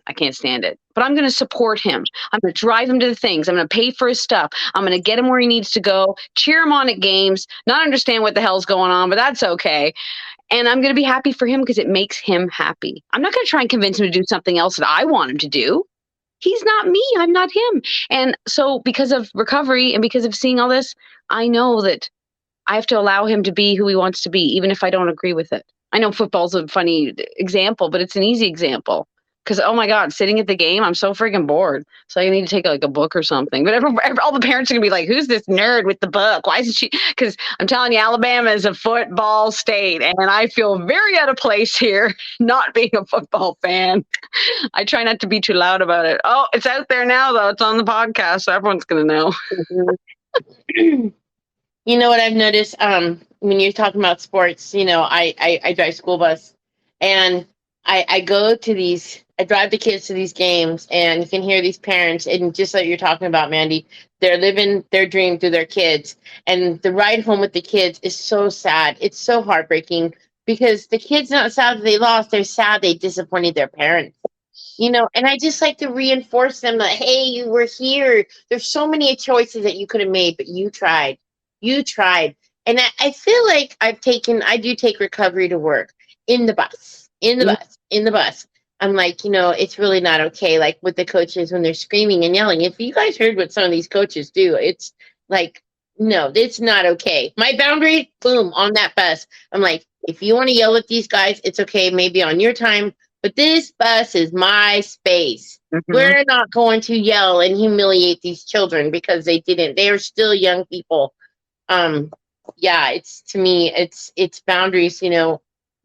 I can't stand it. But I'm going to support him. I'm going to drive him to the things. I'm going to pay for his stuff. I'm going to get him where he needs to go, cheer him on at games, not understand what the hell's going on, but that's okay. And I'm going to be happy for him because it makes him happy. I'm not going to try and convince him to do something else that I want him to do. He's not me. I'm not him. And so because of recovery and because of seeing all this, I know that I have to allow him to be who he wants to be, even if I don't agree with it. I know football's a funny example, but it's an easy example. Because, oh my God, sitting at the game, I'm so freaking bored. So I need to take like a book or something. But all the parents are going to be like, who's this nerd with the book? Why isn't she? Because I'm telling you, Alabama is a football state. And I feel very out of place here, not being a football fan. I try not to be too loud about it. Oh, it's out there now, though. It's on the podcast. So everyone's going to know. You know what I've noticed when you're talking about sports, I drive school bus and I drive the kids to these games and you can hear these parents and just like you're talking about, Mandi, they're living their dream through their kids. And the ride home with the kids is so sad. It's so heartbreaking because the kids not sad that they lost. They're sad they disappointed their parents. And I just like to reinforce them that, hey, you were here. There's so many choices that you could have made, but you tried. You tried. And I feel like I do take recovery to work in the bus. I'm like, it's really not okay. Like with the coaches when they're screaming and yelling. If you guys heard what some of these coaches do, it's like, no, it's not okay. My boundary, boom, on that bus. I'm like, if you want to yell at these guys, it's okay. Maybe on your time, but this bus is my space. Mm-hmm. We're not going to yell and humiliate these children because they are still young people. It's to me, it's boundaries,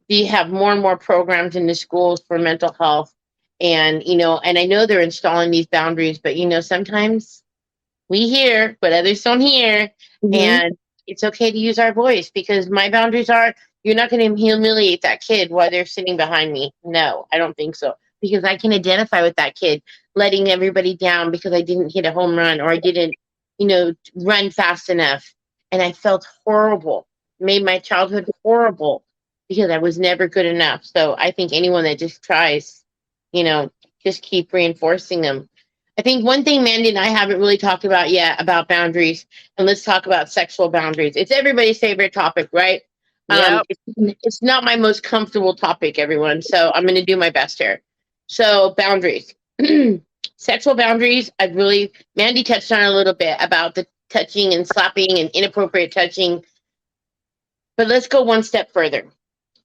we have more and more programs in the schools for mental health and, and I know they're installing these boundaries, but, sometimes we hear, but others don't hear. Mm-hmm. And it's okay to use our voice because my boundaries are, you're not going to humiliate that kid while they're sitting behind me. No, I don't think so. Because I can identify with that kid letting everybody down because I didn't hit a home run or I didn't, run fast enough. And I felt horrible, made my childhood horrible because I was never good enough. So I think anyone that just tries, just keep reinforcing them. I think one thing Mandi and I haven't really talked about yet about boundaries, and let's talk about sexual boundaries. It's everybody's favorite topic, right? Yep. It's not my most comfortable topic, everyone. So I'm going to do my best here. So boundaries, sexual boundaries. Mandi touched on a little bit about the touching and slapping and inappropriate touching. But let's go one step further.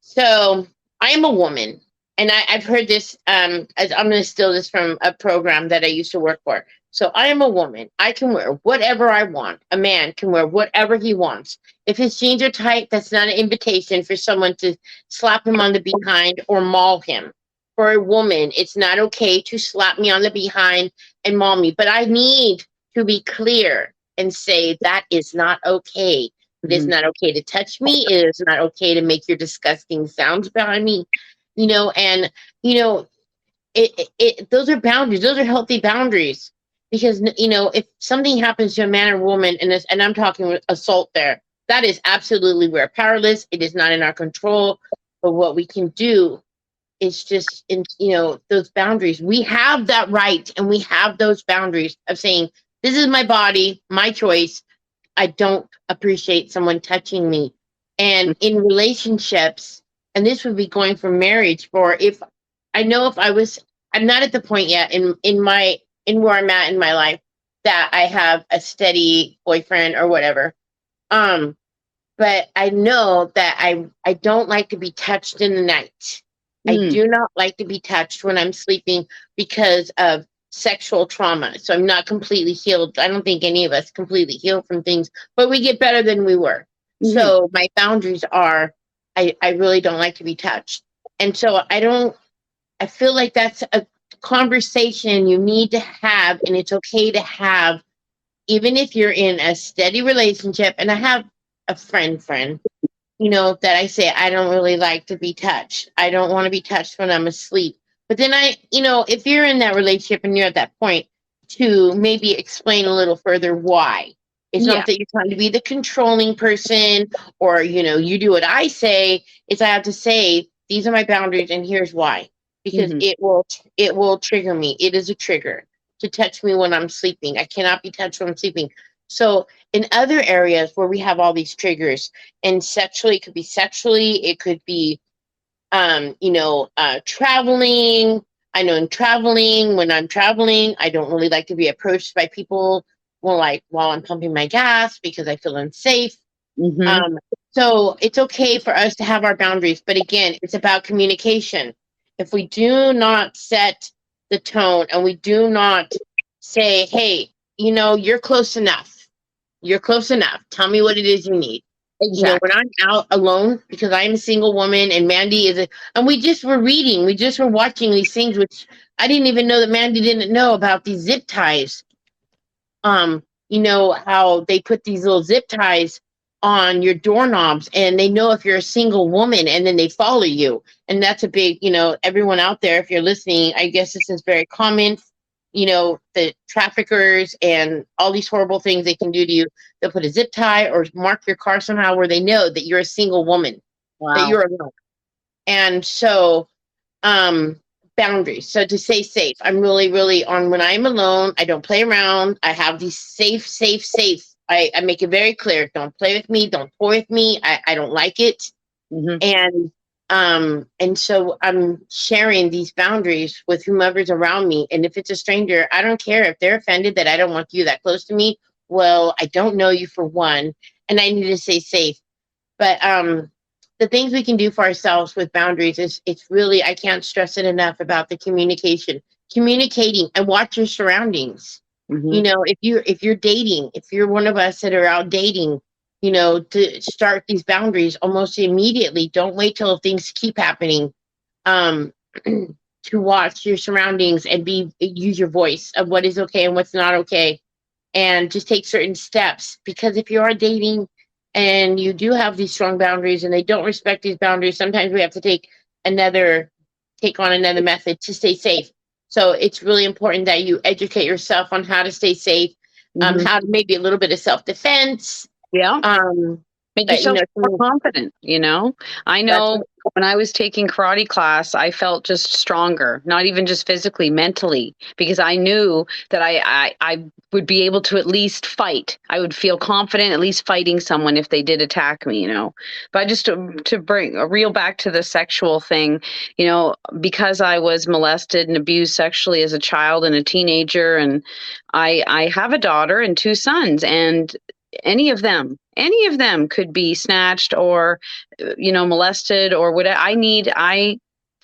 So I am a woman, and I've heard this, as I'm going to steal this from a program that I used to work for. So I am a woman. I can wear whatever I want. A man can wear whatever he wants. If his jeans are tight, that's not an invitation for someone to slap him on the behind or maul him. For a woman, it's not okay to slap me on the behind and maul me. But I need to be clear and say that is not okay. It is not okay to touch me. It is not okay to make your disgusting sounds behind me. And those are boundaries. Those are healthy boundaries. Because if something happens to a man or woman, and I'm talking assault there, that is absolutely, we're powerless. It is not in our control. But what we can do is just those boundaries. We have that right, and we have those boundaries of saying, this is my body, my choice. I don't appreciate someone touching me. And in relationships, and this would be going for marriage, I'm not at the point yet in where I'm at in my life that I have a steady boyfriend or whatever. But I know that I don't like to be touched in the night. I do not like to be touched when I'm sleeping because of sexual trauma. So I'm not completely healed. I don't think any of us completely healed from things, but we get better than we were. So my boundaries are, I really don't like to be touched. And so I feel like that's a conversation you need to have, and it's okay to have, even if you're in a steady relationship. And I have a friend, that I say, I don't really like to be touched. I don't want to be touched when I'm asleep. But then if you're in that relationship and you're at that point, to maybe explain a little further why. It's not that you're trying to be the controlling person or, you do what I say. It's I have to say, these are my boundaries and here's why. Because it will trigger me. It is a trigger to touch me when I'm sleeping. I cannot be touched when I'm sleeping. So in other areas where we have all these triggers, and sexually, it could be traveling. I know in traveling, when I'm traveling, I don't really like to be approached by people while I'm pumping my gas because I feel unsafe. So it's okay for us to have our boundaries. But again, it's about communication. If we do not set the tone and we do not say, hey, you're close enough. You're close enough. Tell me what it is you need. Exactly. When I'm out alone, because I'm a single woman and Mandi and we just were watching these things, which I didn't even know that Mandi didn't know about, these zip ties. How they put these little zip ties on your doorknobs, and they know if you're a single woman, and then they follow you. And that's a big, everyone out there, if you're listening, I guess this is very common. The traffickers and all these horrible things they can do to you. They'll put a zip tie or mark your car somehow where they know that you're a single woman, that you're alone. And so, boundaries. So to stay safe, I'm really, really on when I'm alone. I don't play around. I have these safe. I make it very clear. Don't play with me. Don't toy with me. I don't like it. And so I'm sharing these boundaries with whomever's around me. And if it's a stranger, I don't care if they're offended that I don't want you that close to me. Well, I don't know you, for one, and I need to stay safe. But the things we can do for ourselves with boundaries it's really, I can't stress it enough about the communicating, and watch your surroundings. If you're dating, if you're one of us that are out dating, to start these boundaries almost immediately. Don't wait till things keep happening. To watch your surroundings and use your voice of what is okay and what's not okay, and just take certain steps. Because if you are dating and you do have these strong boundaries and they don't respect these boundaries, sometimes we have to take on another method to stay safe. So it's really important that you educate yourself on how to stay safe, how to maybe a little bit of self-defense. Make yourself more confident, I know when I was taking karate class, I felt just stronger, not even just physically, mentally, because I knew that I would be able to at least fight. I would feel confident at least fighting someone if they did attack me, But just to bring a reel back to the sexual thing, because I was molested and abused sexually as a child and a teenager, and I have a daughter and 2 sons, and any of them could be snatched or molested or whatever. I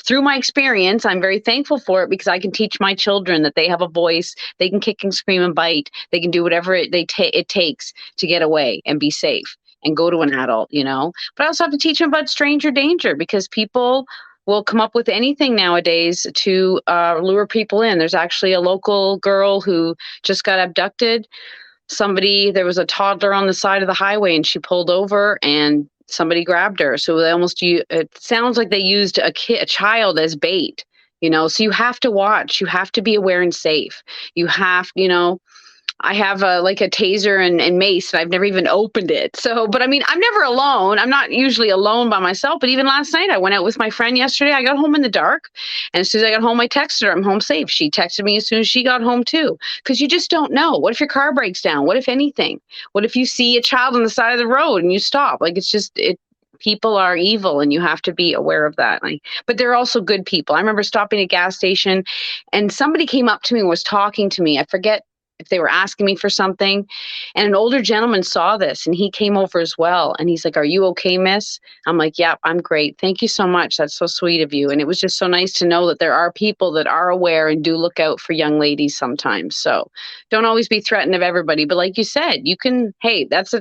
through my experience, I'm very thankful for it because I can teach my children that they have a voice. They can kick and scream and bite. They can do whatever it takes to get away and be safe and go to an adult, But I also have to teach them about stranger danger because people will come up with anything nowadays to lure people in. There's actually a local girl who just got abducted. There was a toddler on the side of the highway and she pulled over and somebody grabbed her. So it sounds like they used a child as bait, so you have to watch, you have to be aware and safe. You have, I have a taser and mace, and I've never even opened it. So, but I mean, I'm never alone. I'm not usually alone by myself. But even last night, I went out with my friend yesterday. I got home in the dark. And as soon as I got home, I texted her, I'm home safe. She texted me as soon as she got home too. Because you just don't know. What if your car breaks down? What if anything? What if you see a child on the side of the road and you stop? People are evil and you have to be aware of that. But they're also good people. I remember stopping at a gas station and somebody came up to me and was talking to me. I forget if they were asking me for something, and an older gentleman saw this and he came over as well. And he's like, "Are you okay, miss?" I'm like, "Yeah, I'm great. Thank you so much. That's so sweet of you." And it was just so nice to know that there are people that are aware and do look out for young ladies sometimes. So don't always be threatened of everybody. But like you said, you can, hey, that's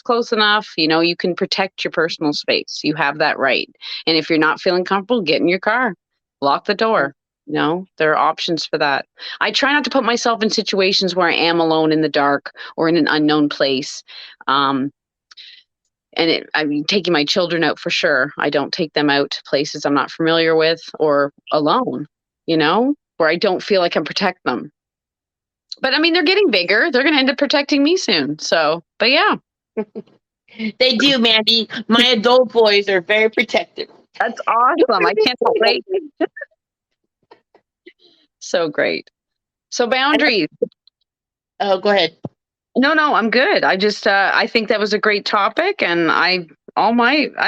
close enough. You can protect your personal space. You have that right. And if you're not feeling comfortable, get in your car, lock the door. There are options for that. I try not to put myself in situations where I am alone in the dark or in an unknown place. I'm taking my children out for sure. I don't take them out to places I'm not familiar with or alone, where I don't feel I can protect them. But I mean, they're getting bigger. They're going to end up protecting me soon. So, but yeah. They do, Mandi. My adult boys are very protective. That's awesome. I can't wait. So great. So boundaries. Oh, go ahead. No, I'm good. I just, I think that was a great topic, and I've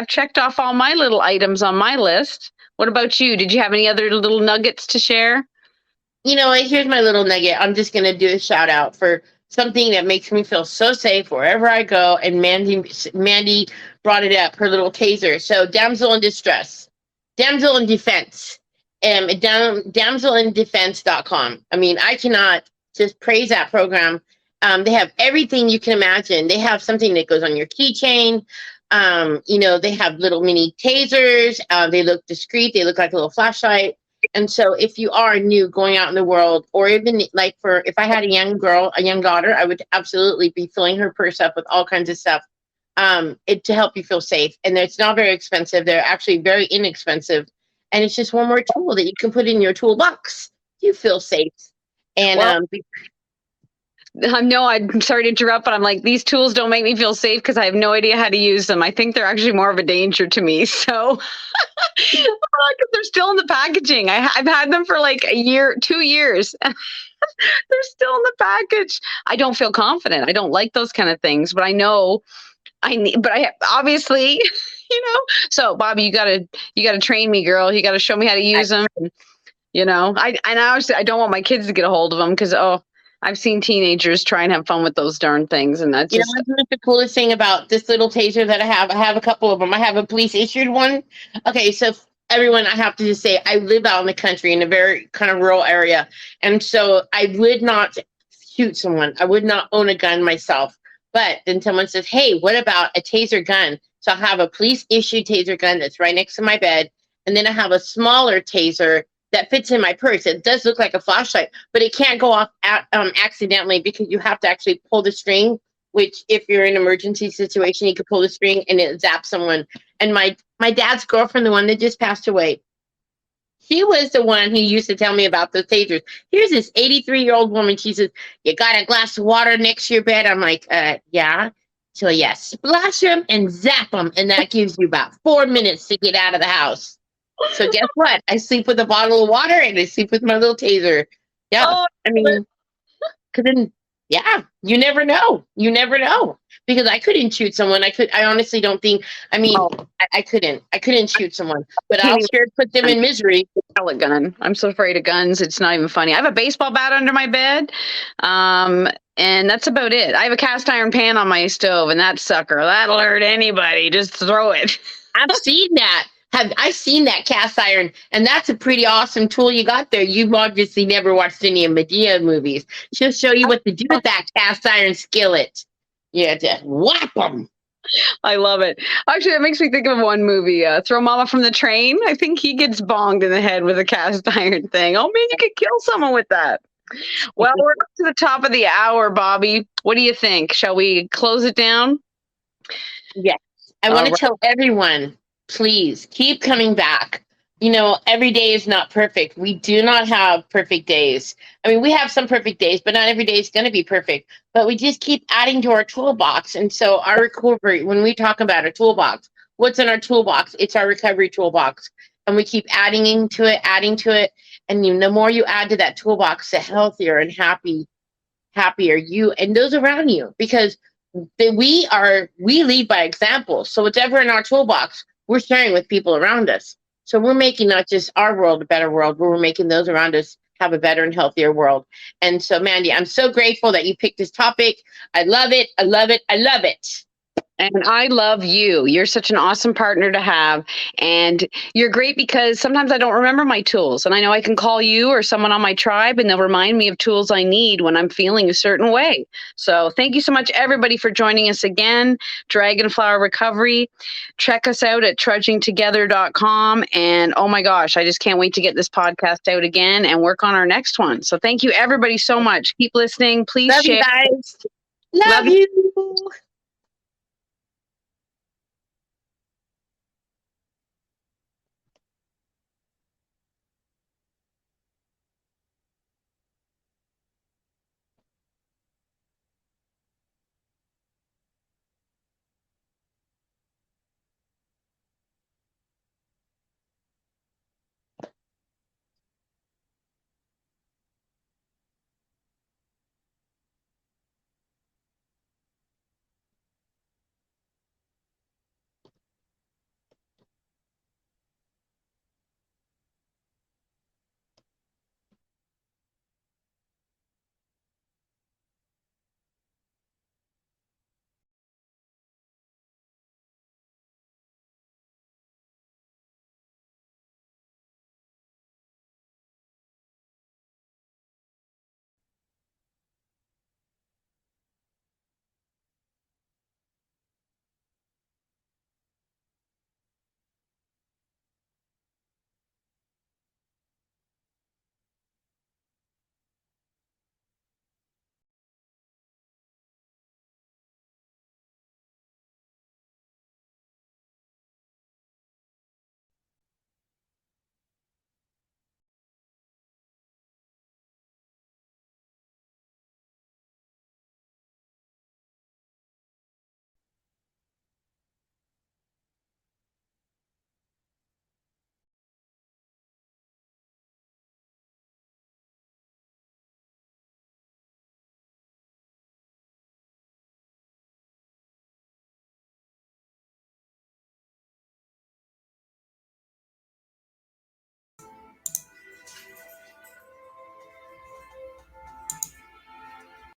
checked off all my little items on my list. What about you? Did you have any other little nuggets to share? Here's my little nugget. I'm just going to do a shout out for something that makes me feel so safe wherever I go. And Mandi brought it up, her little taser. So damsel in distress, damsel in defense. Damselindefense.com. I mean, I cannot just praise that program. They have everything you can imagine. They have something that goes on your keychain. They have little mini tasers. They look discreet. They look like a little flashlight. And so if you are new going out in the world, or even if I had a young daughter, I would absolutely be filling her purse up with all kinds of stuff to help you feel safe. And it's not very expensive. They're actually very inexpensive. And it's just one more tool that you can put in your toolbox. You feel safe. And no, I'm sorry to interrupt, but I'm like, these tools don't make me feel safe because I have no idea how to use them. I think they're actually more of a danger to me. So because they're still in the packaging. I've had them for like a year, 2 years. They're still in the package. I don't feel confident. I don't like those kind of things, but I know I need, but I obviously, so Bobbie, you gotta train me, girl. You gotta show me how to use them. And, I obviously I don't want my kids to get a hold of them because I've seen teenagers try and have fun with those darn things, and that's just what's the coolest thing about this little taser that I have? I have a couple of them. I have a police issued one. Okay, so everyone, I have to just say, I live out in the country in a very kind of rural area, and so I would not shoot someone. I would not own a gun myself. But then someone says, "Hey, what about a taser gun?" So I have a police issued taser gun that's right next to my bed. And then I have a smaller taser that fits in my purse. It does look like a flashlight, but it can't go off accidentally because you have to actually pull the string, which if you're in an emergency situation, you could pull the string and it zaps someone. And my dad's girlfriend, the one that just passed away, she was the one who used to tell me about the tasers. Here's this 83-year-old woman. She says, "You got a glass of water next to your bed?" I'm like, yeah. So yeah, splash them and zap them. And that gives you about 4 minutes to get out of the house. So guess what? I sleep with a bottle of water and I sleep with my little taser. Yeah. Oh, I mean, because then, yeah, you never know. You never know. Because I couldn't shoot someone. I honestly don't think, I couldn't shoot someone. But I'll sure put them in misery. Pellet gun. I'm so afraid of guns. It's not even funny. I have a baseball bat under my bed. And that's about it. I have a cast iron pan on my stove, and that sucker, that'll hurt anybody. Just throw it. I've seen that. I've seen that cast iron, and that's a pretty awesome tool you got there. You've obviously never watched any of Medea movies. She'll show you what to do with that cast iron skillet. You have to whap them. I love it. Actually, that makes me think of one movie, Throw Mama from the Train. I think he gets bonged in the head with a cast iron thing. Oh, man, you could kill someone with that. Well, we're up to the top of the hour, Bobbie. What do you think? Shall we close it down? Yes. I want to tell everyone, please keep coming back. You know, every day is not perfect. We do not have perfect days. I mean, we have some perfect days, but not every day is going to be perfect. But we just keep adding to our toolbox. And so our recovery, when we talk about a toolbox, what's in our toolbox? It's our recovery toolbox. And we keep adding to it. And the more you add to that toolbox, the healthier and happier you and those around you. Because we lead by example. So whatever in our toolbox, we're sharing with people around us. So we're making not just our world a better world, but we're making those around us have a better and healthier world. And so, Mandi, I'm so grateful that you picked this topic. I love it. I love it. I love it. And I love you. You're such an awesome partner to have. And you're great because sometimes I don't remember my tools. And I know I can call you or someone on my tribe and they'll remind me of tools I need when I'm feeling a certain way. So thank you so much, everybody, for joining us again. Dragonflower Recovery. Check us out at trudgingtogether.com. And oh my gosh, I just can't wait to get this podcast out again and work on our next one. So thank you, everybody, so much. Keep listening. Please Love share. you guys. Love you.